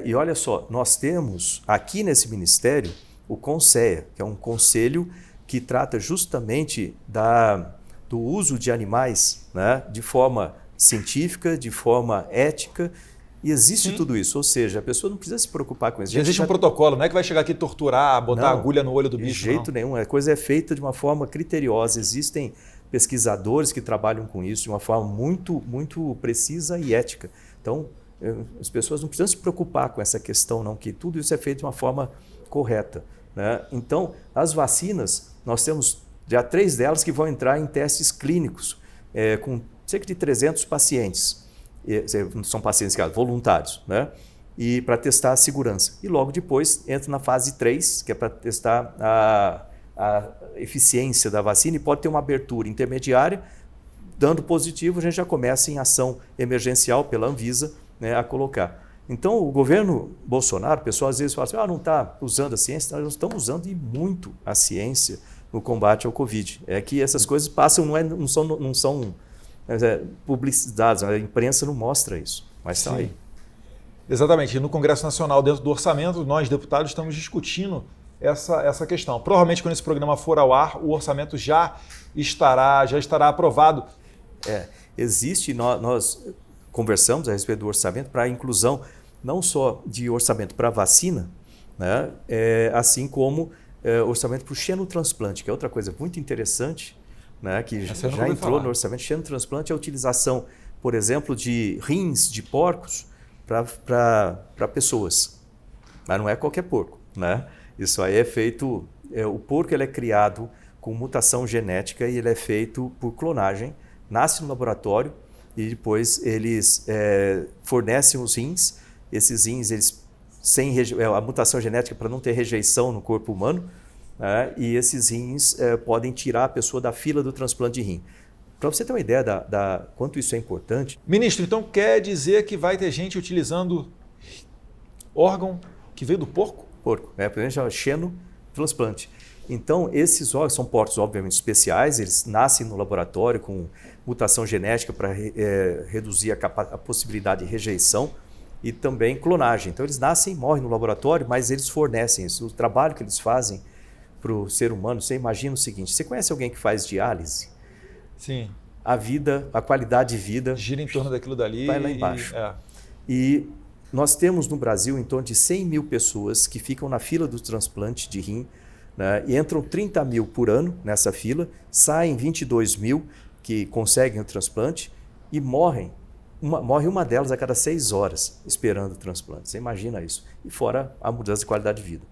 Speaker 1: E olha só, nós temos aqui nesse ministério o CONSEA, que é um conselho que trata justamente do uso de animais, né, de forma científica, de forma ética, e existe tudo isso. Ou seja, a pessoa não precisa se preocupar com isso.
Speaker 2: Existe um protocolo, não é que vai chegar aqui torturar, botar agulha no olho do bicho.
Speaker 1: De jeito nenhum, a coisa é feita de uma forma criteriosa. Existem pesquisadores que trabalham com isso de uma forma muito, muito precisa e ética. Então, as pessoas não precisam se preocupar com essa questão, não, que tudo isso é feito de uma forma correta, né? Então, as vacinas, nós temos já 3 delas que vão entrar em testes clínicos, com cerca de 300 pacientes. São pacientes voluntários, né? E para testar a segurança. E logo depois entra na fase 3, que é para testar a eficiência da vacina, e pode ter uma abertura intermediária. Dando positivo, a gente já começa em ação emergencial pela Anvisa, né, a colocar. Então, o governo Bolsonaro, o pessoal às vezes fala assim, não está usando a ciência. Nós estamos usando e muito a ciência no combate ao Covid. É que essas coisas passam, não são publicidades, a imprensa não mostra isso, mas estão aí.
Speaker 2: Exatamente. E no Congresso Nacional, dentro do orçamento, nós, deputados, estamos discutindo essa questão. Provavelmente, quando esse programa for ao ar, o orçamento já estará aprovado.
Speaker 1: Nós conversamos a respeito do orçamento para a inclusão não só de orçamento para vacina, né, assim como orçamento para o xenotransplante, que é outra coisa muito interessante, né, que já entrou no orçamento. Xenotransplante é a utilização, por exemplo, de rins de porcos para pessoas. Mas não é qualquer porco, né? Isso aí é feito... o porco ele é criado com mutação genética e ele é feito por clonagem, nasce no laboratório e depois eles fornecem os rins. Esses rins, eles a mutação genética para não ter rejeição no corpo humano, né? E esses rins podem tirar a pessoa da fila do transplante de rim. Para você ter uma ideia da quanto isso é importante...
Speaker 2: Ministro, então quer dizer que vai ter gente utilizando órgão que veio do porco?
Speaker 1: Porco, por exemplo, chama xenotransplante. Então, esses órgãos são porcos, obviamente, especiais, eles nascem no laboratório com mutação genética para reduzir a possibilidade de rejeição e também clonagem. Então, eles nascem e morrem no laboratório, mas eles fornecem isso. O trabalho que eles fazem para o ser humano, você imagina o seguinte, você conhece alguém que faz diálise?
Speaker 2: Sim.
Speaker 1: A qualidade de vida...
Speaker 2: gira em torno daquilo dali.
Speaker 1: Vai lá embaixo. E nós temos no Brasil em torno de 100 mil pessoas que ficam na fila do transplante de rim, né? E entram 30 mil por ano nessa fila, saem 22 mil que conseguem o transplante e morre uma delas a cada 6 horas esperando o transplante. Você imagina isso. E fora a mudança de qualidade de vida.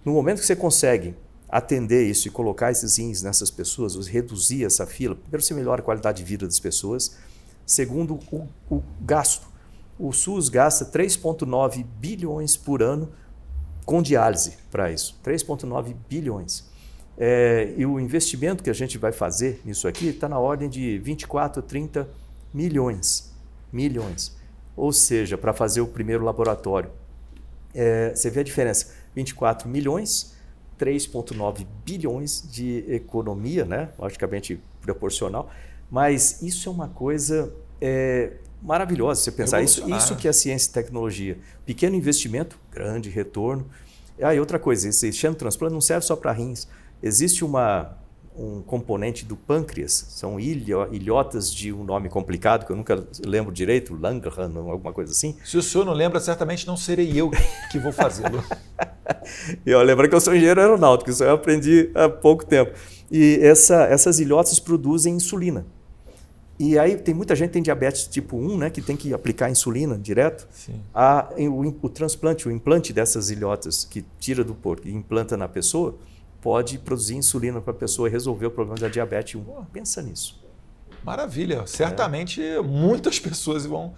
Speaker 1: No momento que você consegue atender isso e colocar esses rins nessas pessoas, reduzir essa fila, primeiro você melhora a qualidade de vida das pessoas, segundo o gasto. O SUS gasta 3,9 bilhões por ano com diálise para isso, 3,9 bilhões. E o investimento que a gente vai fazer nisso aqui está na ordem de 24, 30 milhões. Ou seja, para fazer o primeiro laboratório. Você vê a diferença, 24 milhões, 3,9 bilhões de economia, né? Logicamente proporcional, mas isso é uma coisa maravilhosa. Você pensar isso que é ciência e tecnologia. Pequeno investimento, grande retorno. E outra coisa, esse xenotransplante não serve só para rins. Existe um componente do pâncreas, são ilhotas de um nome complicado, que eu nunca lembro direito, Langerhans, alguma coisa assim.
Speaker 2: Se o senhor não lembra, certamente não serei eu que vou fazê-lo.
Speaker 1: Eu lembro que eu sou engenheiro aeronáutico, isso eu aprendi há pouco tempo. E essas ilhotas produzem insulina. E aí tem muita gente que tem diabetes tipo 1, né, que tem que aplicar insulina direto.
Speaker 2: Sim.
Speaker 1: O transplante, o implante dessas ilhotas que tira do porco e implanta na pessoa, pode produzir insulina para a pessoa e resolver o problema da diabetes 1. Pensa nisso.
Speaker 2: Maravilha. Certamente muitas pessoas vão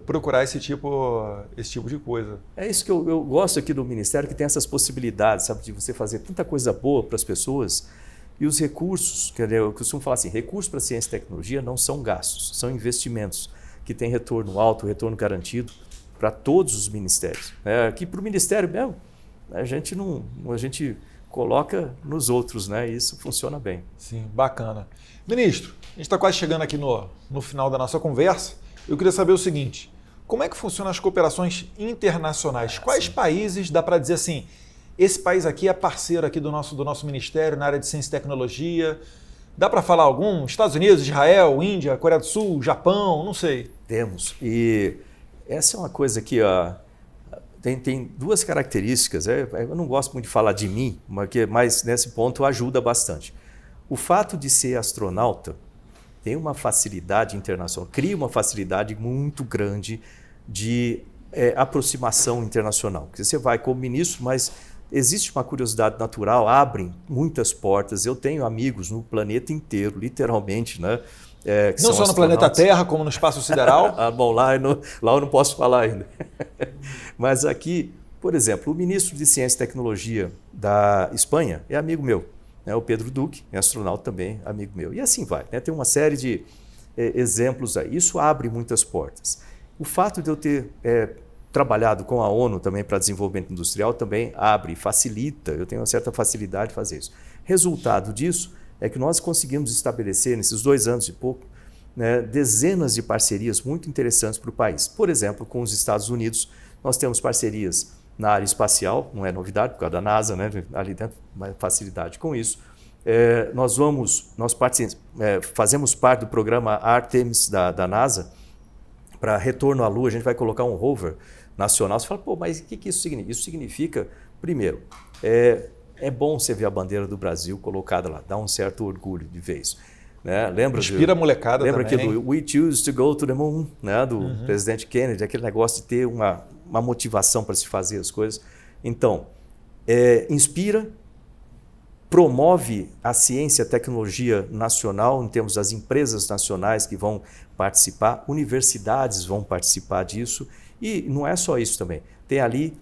Speaker 2: procurar esse tipo de coisa.
Speaker 1: É isso que eu gosto aqui do Ministério, que tem essas possibilidades, sabe, de você fazer tanta coisa boa para as pessoas. E os recursos, eu costumo falar assim, recursos para ciência e tecnologia não são gastos, são investimentos que têm retorno alto, retorno garantido para todos os ministérios. Aqui para o Ministério mesmo, a gente coloca nos outros, né? E isso funciona bem.
Speaker 2: Sim, bacana. Ministro, a gente está quase chegando aqui no final da nossa conversa. Eu queria saber o seguinte, como é que funcionam as cooperações internacionais? Quais países dá para dizer assim, esse país aqui é parceiro aqui do nosso ministério na área de ciência e tecnologia? Dá para falar algum? Estados Unidos, Israel, Índia, Coreia do Sul, Japão, não sei.
Speaker 1: Temos. E essa é uma coisa que tem duas características. Eu não gosto muito de falar de mim, mas nesse ponto ajuda bastante. O fato de ser astronauta tem uma facilidade internacional, cria uma facilidade muito grande de aproximação internacional. Porque você vai como ministro, mas existe uma curiosidade natural, abrem muitas portas. Eu tenho amigos no planeta inteiro, literalmente, né?
Speaker 2: Não só no planeta Terra, como no espaço sideral?
Speaker 1: Bom, lá eu não posso falar ainda. Mas aqui, por exemplo, o ministro de Ciência e Tecnologia da Espanha é amigo meu. O Pedro Duque, é astronauta também, amigo meu. E assim vai. Tem uma série de exemplos aí. Isso abre muitas portas. O fato de eu ter trabalhado com a ONU também para desenvolvimento industrial também abre, facilita. Eu tenho uma certa facilidade de fazer isso. Resultado disso é que nós conseguimos estabelecer, nesses 2 anos e pouco, né, dezenas de parcerias muito interessantes para o país. Por exemplo, com os Estados Unidos, nós temos parcerias na área espacial, não é novidade, por causa da NASA, né, ali dentro, uma facilidade com isso. Nós fazemos parte do programa Artemis da NASA. Para retorno à Lua, a gente vai colocar um rover nacional. Você fala, mas o que isso significa? Isso significa, primeiro, é bom você ver a bandeira do Brasil colocada lá, dá um certo orgulho de ver isso. Né?
Speaker 2: Inspira a molecada
Speaker 1: lembra
Speaker 2: também.
Speaker 1: Lembra aquilo, We choose to go to the moon, né? Do presidente Kennedy, aquele negócio de ter uma motivação para se fazer as coisas. Então, inspira, promove a ciência e a tecnologia nacional, em termos das empresas nacionais que vão participar, universidades vão participar disso, e não é só isso também. Tem ali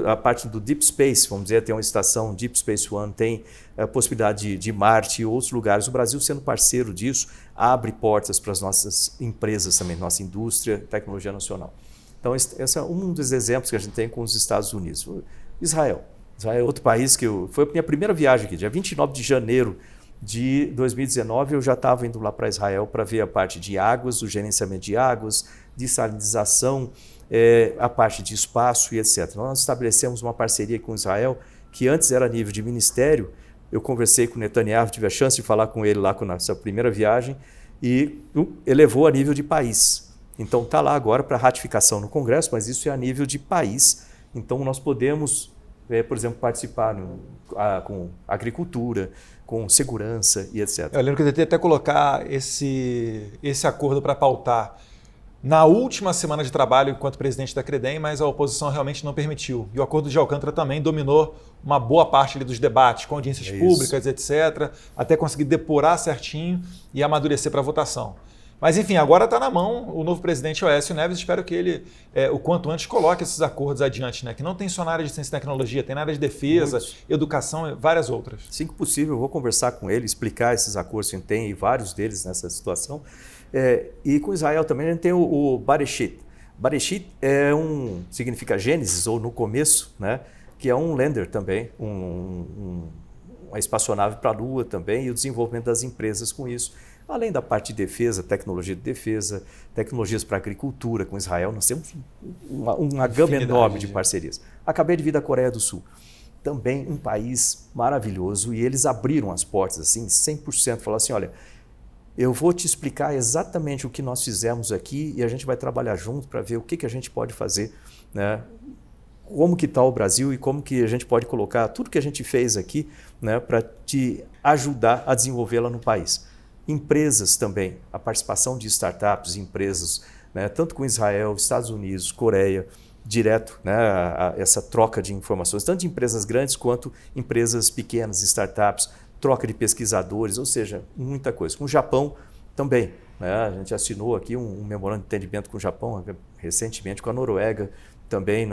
Speaker 1: a parte do Deep Space, vamos dizer, tem uma estação Deep Space One, tem a possibilidade de Marte e outros lugares. O Brasil, sendo parceiro disso, abre portas para as nossas empresas também, nossa indústria, tecnologia nacional. Então, esse é um dos exemplos que a gente tem com os Estados Unidos. Israel é outro país foi a minha primeira viagem aqui, dia 29 de janeiro de 2019, eu já estava indo lá para Israel para ver a parte de águas, o gerenciamento de águas, de salinização, a parte de espaço e etc. Nós estabelecemos uma parceria com Israel, que antes era a nível de ministério. Eu conversei com o Netanyahu, tive a chance de falar com ele lá com essa primeira viagem, e elevou a nível de país. Então está lá agora para ratificação no Congresso, mas isso é a nível de país. Então nós podemos, por exemplo, participar com agricultura, com segurança e etc.
Speaker 2: Eu lembro que eu tentei até colocar esse acordo para pautar na última semana de trabalho enquanto presidente da Credem, mas a oposição realmente não permitiu. E o Acordo de Alcântara também dominou uma boa parte ali dos debates, com audiências públicas, etc., até conseguir depurar certinho e amadurecer para a votação. Mas, enfim, agora está na mão o novo presidente Aécio Neves. Espero que ele, o quanto antes, coloque esses acordos adiante, né? Que não tem só na área de ciência e tecnologia, tem na área de defesa, educação e várias outras.
Speaker 1: Sim que possível, eu vou conversar com ele, explicar esses acordos que a gente tem, e vários deles nessa situação. E com Israel também a gente tem o Bereshit. Bereshit significa Gênesis, ou no começo, né? Que é um lander também, uma espaçonave para a Lua também, e o desenvolvimento das empresas com isso. Além da parte de defesa, tecnologia de defesa, tecnologias para agricultura com Israel, nós temos uma gama enorme de parcerias. Acabei de vir da Coreia do Sul. Também um país maravilhoso, e eles abriram as portas assim, 100%, falaram assim, olha, eu vou te explicar exatamente o que nós fizemos aqui e a gente vai trabalhar junto para ver o que a gente pode fazer, né? Como que está o Brasil e como que a gente pode colocar tudo que a gente fez aqui, né, para te ajudar a desenvolvê-la no país. Empresas também, a participação de startups, empresas, né, tanto com Israel, Estados Unidos, Coreia, direto, né, essa troca de informações, tanto de empresas grandes quanto empresas pequenas, startups, troca de pesquisadores, ou seja, muita coisa. Com o Japão também, né, a gente assinou aqui um memorando de entendimento com o Japão, recentemente com a Noruega também,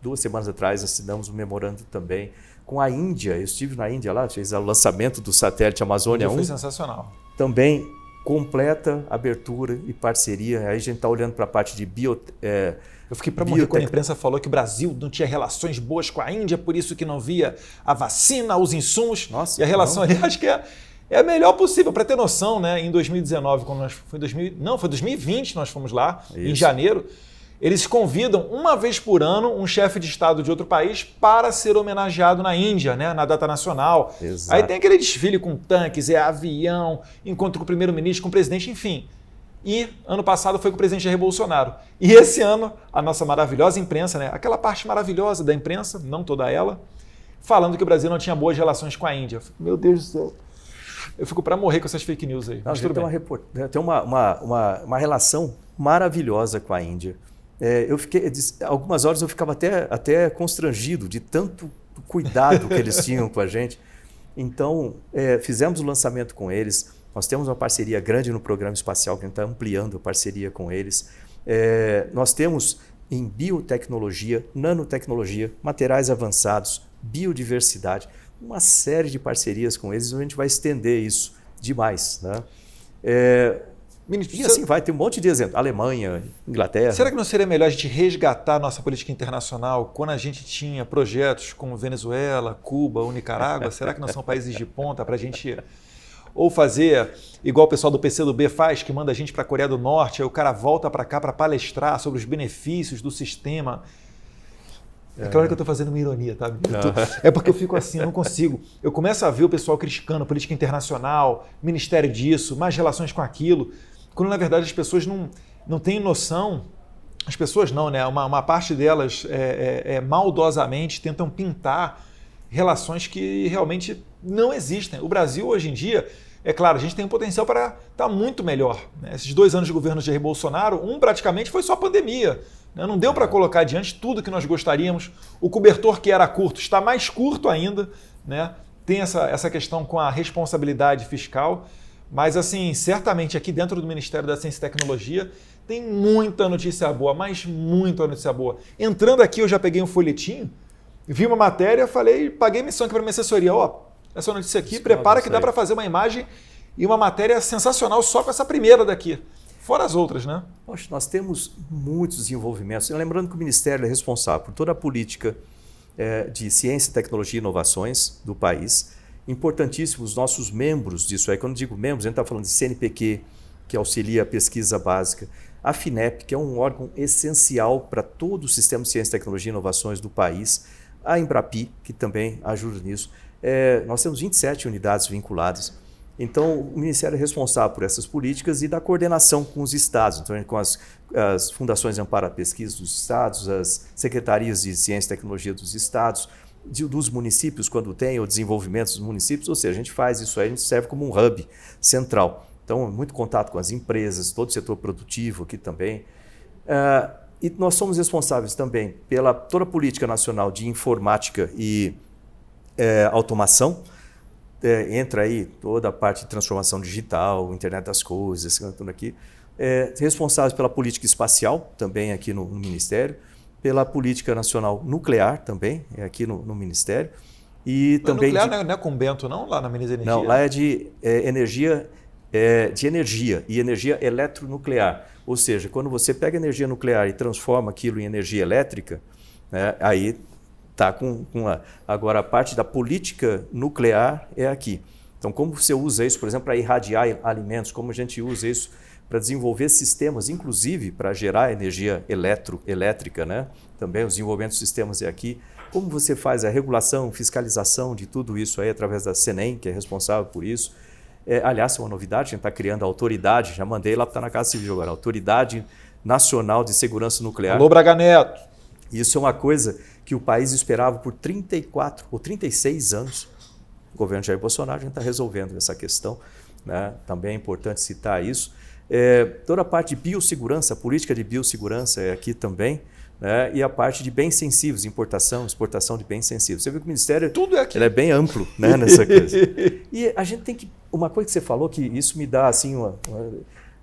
Speaker 1: 2 semanas atrás assinamos um memorando também. Com a Índia, eu estive na Índia lá, fez o lançamento do satélite Amazônia 1.
Speaker 2: Foi sensacional.
Speaker 1: Também completa abertura e parceria. Aí a gente está olhando para a parte de
Speaker 2: Eu fiquei para morrer quando a imprensa falou que o Brasil não tinha relações boas com a Índia, por isso que não via a vacina, os insumos.
Speaker 1: Nossa,
Speaker 2: e a relação ali, acho que é a melhor possível. Para ter noção, né, em 2019, quando foi 2020 nós fomos lá, em janeiro, eles convidam uma vez por ano um chefe de Estado de outro país para ser homenageado na Índia, né, na data nacional.
Speaker 1: Exato.
Speaker 2: Aí tem aquele desfile com tanques, avião, encontro com o primeiro-ministro, com o presidente, enfim. E ano passado foi com o presidente Jair Bolsonaro. E esse ano, a nossa maravilhosa imprensa, né, aquela parte maravilhosa da imprensa, não toda ela, falando que o Brasil não tinha boas relações com a Índia. Eu fico, meu Deus do céu. Eu fico para morrer com essas fake news aí. Mas tudo bem.
Speaker 1: Tem uma relação maravilhosa com a Índia. Algumas horas eu ficava até constrangido de tanto cuidado que eles tinham com a gente. Então, fizemos o lançamento com eles. Nós temos uma parceria grande no programa espacial, que a gente está ampliando a parceria com eles. Nós temos em biotecnologia, nanotecnologia, materiais avançados, biodiversidade, uma série de parcerias com eles, a gente vai estender isso demais, né? E assim vai, tem um monte de exemplo. Alemanha, Inglaterra.
Speaker 2: Será que não seria melhor a gente resgatar a nossa política internacional quando a gente tinha projetos como Venezuela, Cuba ou Nicarágua? Será que não são países de ponta para a gente... Ou fazer igual o pessoal do PCdoB faz, que manda a gente para a Coreia do Norte, aí o cara volta para cá para palestrar sobre os benefícios do sistema. É claro que eu estou fazendo uma ironia, tá? É porque eu fico assim, eu não consigo. Eu começo a ver o pessoal criticando política internacional, ministério disso, mais relações com aquilo, quando na verdade as pessoas não têm noção, as pessoas não, né? Uma parte delas maldosamente tentam pintar relações que realmente não existem. O Brasil hoje em dia, é claro, a gente tem um potencial para estar muito melhor, né? Esses 2 anos de governo de Jair Bolsonaro, praticamente foi só pandemia. Não deu para colocar adiante tudo que nós gostaríamos. O cobertor que era curto está mais curto ainda, né? Tem essa questão com a responsabilidade fiscal. Mas, assim, certamente aqui dentro do Ministério da Ciência e Tecnologia tem muita notícia boa, mas muita notícia boa. Entrando aqui, eu já peguei um folhetinho, vi uma matéria, falei, paguei missão aqui para minha assessoria. Essa notícia aqui, prepara que dá para fazer uma imagem e uma matéria sensacional só com essa primeira daqui. Fora as outras, né?
Speaker 1: Poxa, nós temos muitos desenvolvimentos. Lembrando que o Ministério é responsável por toda a política de ciência, tecnologia e inovações do país. Importantíssimos os nossos membros disso aí. Quando digo membros, a gente está falando de CNPq, que auxilia a pesquisa básica, a FINEP, que é um órgão essencial para todo o sistema de ciência, tecnologia e inovações do país, a Embrapi, que também ajuda nisso. Nós temos 27 unidades vinculadas. Então, o Ministério é responsável por essas políticas e da coordenação com os estados, então, com as fundações de amparo à pesquisa dos estados, as secretarias de ciência e tecnologia dos estados, dos municípios, quando tem o desenvolvimento dos municípios, ou seja, a gente faz isso aí, a gente serve como um hub central. Então, muito contato com as empresas, todo o setor produtivo aqui também. E nós somos responsáveis também pela toda a política nacional de informática e automação. Entra aí toda a parte de transformação digital, internet das coisas, tudo aqui. Responsáveis pela política espacial, também aqui no Ministério, pela política nacional nuclear, também, aqui no Ministério. E também
Speaker 2: nuclear não é com o Bento, não? Lá na Minas Energia?
Speaker 1: Não, lá é de energia e energia eletronuclear. Ou seja, quando você pega energia nuclear e transforma aquilo em energia elétrica, né, aí está com Agora, a parte da política nuclear é aqui. Então, como você usa isso, por exemplo, para irradiar alimentos, como a gente usa isso para desenvolver sistemas, inclusive para gerar energia elétrica, né? Também o desenvolvimento de sistemas é aqui. Como você faz a regulação, fiscalização de tudo isso aí através da CNEM, que é responsável por isso. Aliás, é uma novidade, a gente está criando a autoridade, já mandei lá para estar na Casa Civil agora, Autoridade Nacional de Segurança Nuclear.
Speaker 2: Alô, Braga Neto!
Speaker 1: Isso é uma coisa que o país esperava por 34 ou 36 anos. O governo Jair Bolsonaro, a gente está resolvendo essa questão, né? Também é importante citar isso. Toda a parte de biossegurança, a política de biossegurança é aqui também, né? E a parte de bens sensíveis, importação, exportação de bens sensíveis. Você viu que o Ministério
Speaker 2: tudo é aqui.
Speaker 1: Ele é bem amplo, né, nessa coisa. E a gente tem que... Uma coisa que você falou, que isso me dá assim...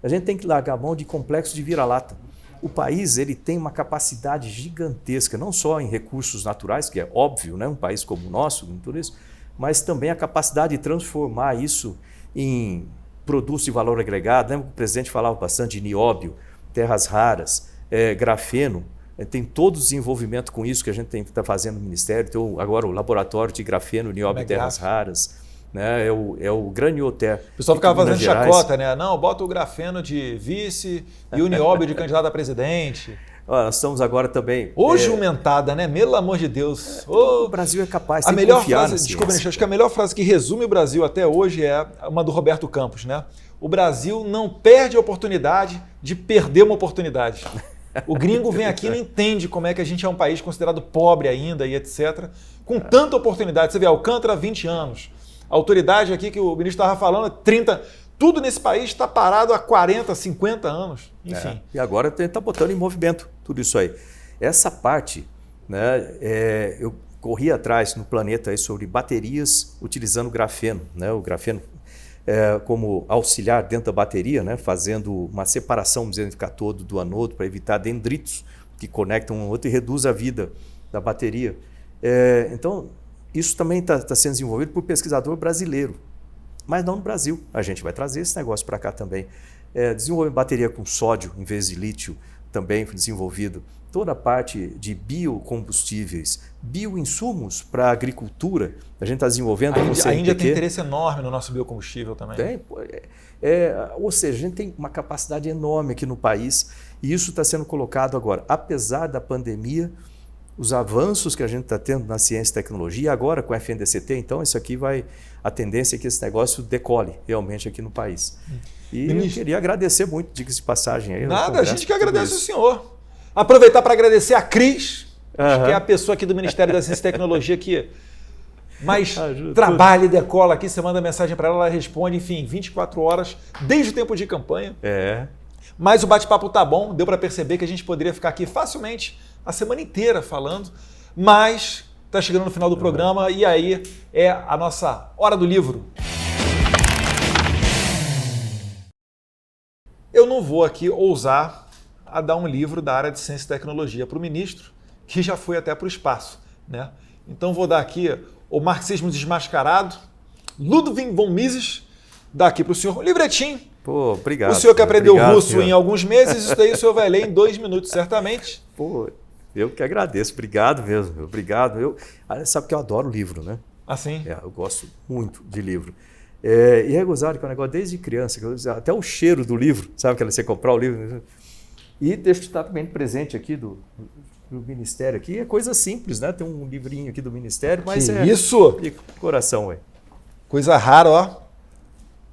Speaker 1: a gente tem que largar a mão de complexo de vira-lata. O país ele tem uma capacidade gigantesca, não só em recursos naturais, que é óbvio, né, um país como o nosso, em tudo isso, mas também a capacidade de transformar isso em produtos de valor agregado. Lembra que o presidente falava bastante de nióbio, terras raras, grafeno. Tem todo o desenvolvimento com isso que a gente está fazendo no Ministério. Então, agora o laboratório de grafeno, nióbio e terras raras, né? É o Granioter.
Speaker 2: O pessoal ficava fazendo chacota, né? Não, bota o grafeno de vice e o nióbio de candidato a presidente.
Speaker 1: Nós estamos agora também...
Speaker 2: Hoje aumentada, né? Pelo amor de Deus.
Speaker 1: O Brasil é capaz,
Speaker 2: a melhor frase, desculpa, acho que a melhor frase que resume o Brasil até hoje é uma do Roberto Campos, né? O Brasil não perde a oportunidade de perder uma oportunidade. O gringo vem aqui e não entende como é que a gente é um país considerado pobre ainda e etc. Com tanta oportunidade. Você vê, Alcântara, 20 anos. A autoridade aqui que o ministro estava falando, 30... Tudo nesse país está parado há 40, 50 anos, enfim.
Speaker 1: E agora está botando em movimento tudo isso aí. Essa parte, né, eu corri atrás no planeta aí sobre baterias utilizando grafeno, né, o grafeno como auxiliar dentro da bateria, né, fazendo uma separação, dizendo ficar todo do anodo para evitar dendritos que conectam um ao outro e reduz a vida da bateria. Então, isso também está sendo desenvolvido por pesquisador brasileiro. Mas não no Brasil. A gente vai trazer esse negócio para cá também. Desenvolver bateria com sódio em vez de lítio também foi desenvolvido. Toda a parte de biocombustíveis, bioinsumos para a agricultura, a gente está desenvolvendo.
Speaker 2: A Índia tem interesse enorme no nosso biocombustível também.
Speaker 1: Tem. Ou seja, a gente tem uma capacidade enorme aqui no país e isso está sendo colocado agora. Apesar da pandemia, os avanços que a gente está tendo na ciência e tecnologia, agora com a FNDCT, então isso aqui a tendência é que esse negócio decole realmente aqui no país. E eu queria agradecer muito, diga-se de passagem. Aí,
Speaker 2: nada, a gente que agradece o senhor. Aproveitar para agradecer a Cris, que é a pessoa aqui do Ministério da Ciência e Tecnologia que mais trabalha e decola aqui. Você manda mensagem para ela, ela responde, enfim, 24 horas, desde o tempo de campanha. Mas o bate-papo tá bom, deu para perceber que a gente poderia ficar aqui facilmente a semana inteira falando, mas está chegando no final do programa e aí é a nossa hora do livro. Eu não vou aqui ousar a dar um livro da área de ciência e tecnologia para o ministro, que já foi até para o espaço, né? Então vou dar aqui o Marxismo Desmascarado, Ludwig von Mises, dá aqui para o senhor um livretinho.
Speaker 1: Pô, obrigado.
Speaker 2: O senhor que aprendeu russo em alguns meses, isso daí o senhor vai ler em 2 minutos, certamente.
Speaker 1: Pô, eu que agradeço. Obrigado mesmo. Obrigado. Sabe que eu adoro livro, né?
Speaker 2: Ah, sim?
Speaker 1: Eu gosto muito de livro. E é gozado que é um negócio desde criança, até o cheiro do livro, sabe? Que você comprar o livro. E deixa eu estar também presente aqui do Ministério. Aqui é coisa simples, né? Tem um livrinho aqui do Ministério, mas
Speaker 2: isso?
Speaker 1: De coração, ué.
Speaker 2: Coisa rara, ó.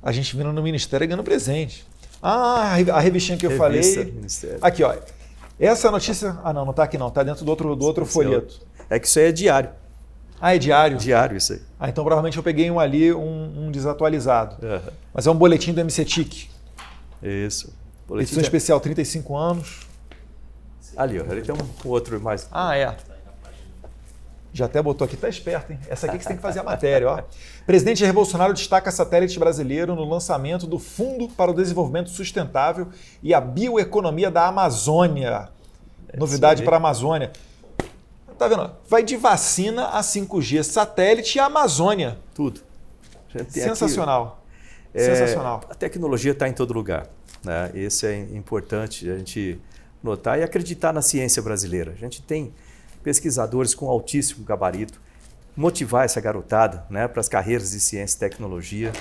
Speaker 2: A gente vindo no Ministério ganhando presente. Ah, a revistinha que eu falei. Aqui, ó. Essa notícia... Ah, não está aqui não. Está dentro do outro folheto.
Speaker 1: É que isso aí é diário.
Speaker 2: Ah, é diário?
Speaker 1: Diário, isso aí.
Speaker 2: Ah, então provavelmente eu peguei um desatualizado. Mas é um boletim do MCTIC.
Speaker 1: Isso.
Speaker 2: Edição especial, 35 anos.
Speaker 1: Ali, ó. Ali tem um outro mais.
Speaker 2: Ah, é. Já até botou aqui, tá esperto, hein? Essa aqui que você tem que fazer a matéria, ó. Presidente Jair Bolsonaro destaca satélite brasileiro no lançamento do Fundo para o Desenvolvimento Sustentável e a Bioeconomia da Amazônia. Novidade para a Amazônia. Tá vendo? Vai de vacina a 5G, satélite e a Amazônia.
Speaker 1: Tudo.
Speaker 2: Sensacional. Sensacional.
Speaker 1: A tecnologia está em todo lugar, né? Isso é importante a gente notar e acreditar na ciência brasileira. A gente tem pesquisadores com altíssimo gabarito. motivar essa garotada, né, para as carreiras de ciência e tecnologia.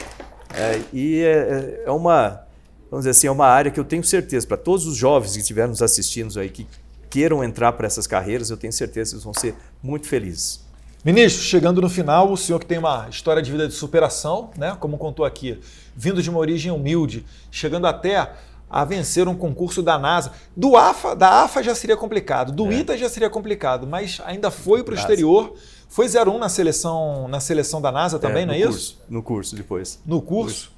Speaker 1: É uma, vamos dizer assim, é uma área que eu tenho certeza, para todos os jovens que estiverem nos assistindo aí, que queiram entrar para essas carreiras, eu tenho certeza que eles vão ser muito felizes.
Speaker 2: Ministro, chegando no final, o senhor que tem uma história de vida de superação, né, como contou aqui, vindo de uma origem humilde, chegando até a vencer um concurso da NASA. Da AFA já seria complicado, do ITA já seria complicado, mas ainda foi para o exterior. Foi 01 na seleção da NASA também, não é isso?
Speaker 1: No curso depois.
Speaker 2: No curso.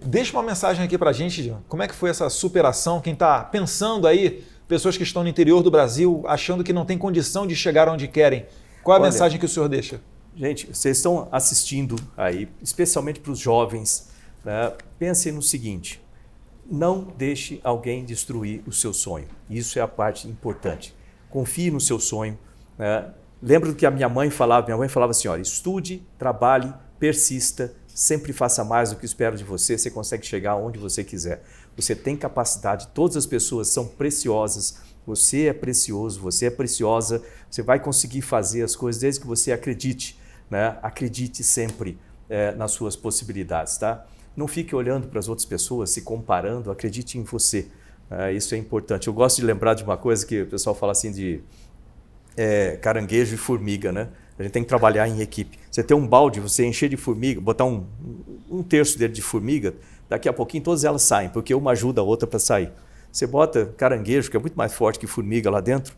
Speaker 2: Deixa uma mensagem aqui para a gente, como é que foi essa superação? Quem está pensando aí, pessoas que estão no interior do Brasil, achando que não tem condição de chegar onde querem. Qual é a mensagem que o senhor deixa?
Speaker 1: Gente, vocês estão assistindo aí, especialmente para os jovens, né? Pensem no seguinte, não deixe alguém destruir o seu sonho. Isso é a parte importante. Confie no seu sonho, né? Lembra do que a minha mãe falava? Minha mãe falava assim, olha, estude, trabalhe, persista, sempre faça mais do que espero de você, você consegue chegar onde você quiser. Você tem capacidade, todas as pessoas são preciosas, você é precioso, você é preciosa, você vai conseguir fazer as coisas desde que você acredite, né? Acredite sempre nas suas possibilidades, tá? Não fique olhando para as outras pessoas, se comparando, acredite em você. Isso é importante. Eu gosto de lembrar de uma coisa que o pessoal fala assim de caranguejo e formiga, né? A gente tem que trabalhar em equipe. Você tem um balde, você encher de formiga, botar um terço dele de formiga, daqui a pouquinho todas elas saem, porque uma ajuda a outra para sair. Você bota caranguejo, que é muito mais forte que formiga lá dentro,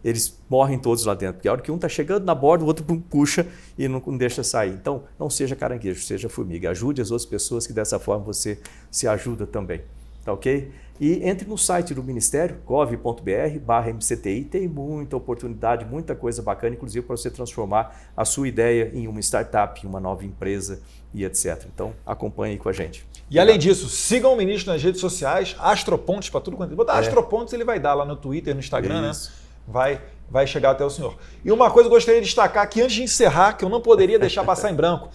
Speaker 1: eles morrem todos lá dentro, porque a hora que um está chegando na borda, o outro puxa e não deixa sair. Então, não seja caranguejo, seja formiga. Ajude as outras pessoas que dessa forma você se ajuda também. Tá ok? E entre no site do Ministério, gov.br/MCTI, tem muita oportunidade, muita coisa bacana, inclusive para você transformar a sua ideia em uma startup, em uma nova empresa e etc. Então, acompanhe aí com a gente.
Speaker 2: E além disso, sigam o ministro nas redes sociais, Astropontes para tudo quanto. Botar Astropontes, ele vai dar lá no Twitter, no Instagram,
Speaker 1: isso,
Speaker 2: né? Vai chegar até o senhor. E uma coisa que eu gostaria de destacar aqui, antes de encerrar, que eu não poderia deixar passar em branco.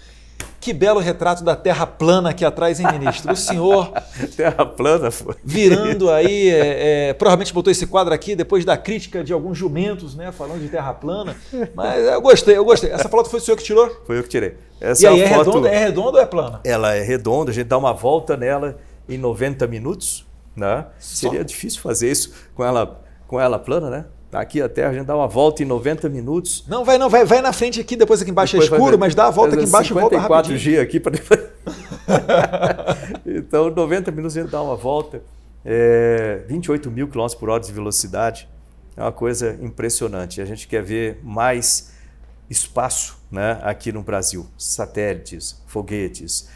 Speaker 2: Que belo retrato da Terra plana aqui atrás, hein, ministro? O senhor...
Speaker 1: Terra plana, foi.
Speaker 2: Virando aí, provavelmente botou esse quadro aqui depois da crítica de alguns jumentos, né? Falando de Terra plana. Mas eu gostei. Essa foto foi o senhor que tirou?
Speaker 1: Foi eu que tirei.
Speaker 2: Essa e aí, foto... é redonda ou é plana?
Speaker 1: Ela é redonda, a gente dá uma volta nela em 90 minutos, né? Seria difícil fazer isso com ela plana, né? Aqui a Terra, a gente dá uma volta em 90 minutos.
Speaker 2: Não, vai na frente aqui, depois aqui embaixo depois é escuro, mas dá a volta aqui embaixo e volta rapidinho.
Speaker 1: 54G aqui para depois... Então, 90 minutos a gente dá uma volta. 28 mil km por hora de velocidade. É uma coisa impressionante. A gente quer ver mais espaço, né, aqui no Brasil. Satélites, foguetes,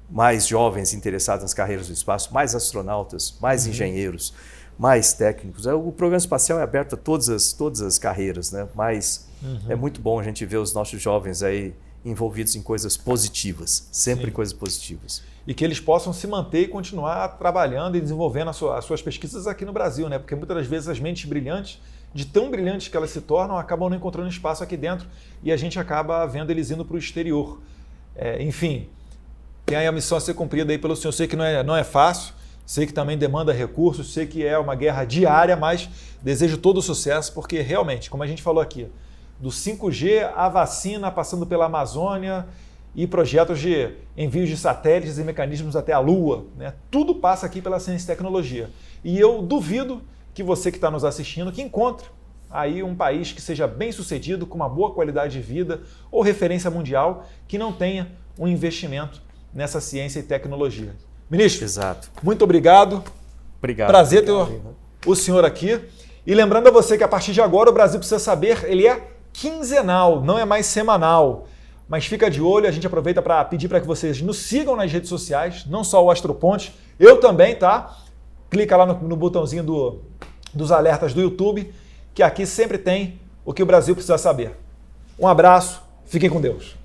Speaker 1: mais jovens interessados nas carreiras do espaço, mais astronautas, mais engenheiros, mais técnicos. O programa espacial é aberto a todas as carreiras, né? Mas é muito bom a gente ver os nossos jovens aí envolvidos em coisas positivas, sempre coisas positivas.
Speaker 2: E que eles possam se manter e continuar trabalhando e desenvolvendo as suas pesquisas aqui no Brasil, né? Porque muitas das vezes as mentes brilhantes, de tão brilhantes que elas se tornam, acabam não encontrando espaço aqui dentro e a gente acaba vendo eles indo para o exterior. Enfim, tem aí a missão a ser cumprida aí pelo senhor. Sei que não é fácil, sei que também demanda recursos, sei que é uma guerra diária, mas desejo todo o sucesso, porque realmente, como a gente falou aqui, do 5G à vacina, passando pela Amazônia e projetos de envios de satélites e mecanismos até a Lua, né? Tudo passa aqui pela ciência e tecnologia. E eu duvido que você que está nos assistindo, que encontre aí um país que seja bem sucedido, com uma boa qualidade de vida ou referência mundial, que não tenha um investimento nessa ciência e tecnologia. Ministro,
Speaker 1: exato.
Speaker 2: Muito obrigado.
Speaker 1: Obrigado.
Speaker 2: Prazer ter o senhor aqui. E lembrando a você que a partir de agora o Brasil Precisa Saber, ele é quinzenal, não é mais semanal. Mas fica de olho, a gente aproveita para pedir para que vocês nos sigam nas redes sociais, não só o Astroponte, eu também, tá? Clica lá no botãozinho dos alertas do YouTube, que aqui sempre tem o que o Brasil precisa saber. Um abraço, fiquem com Deus.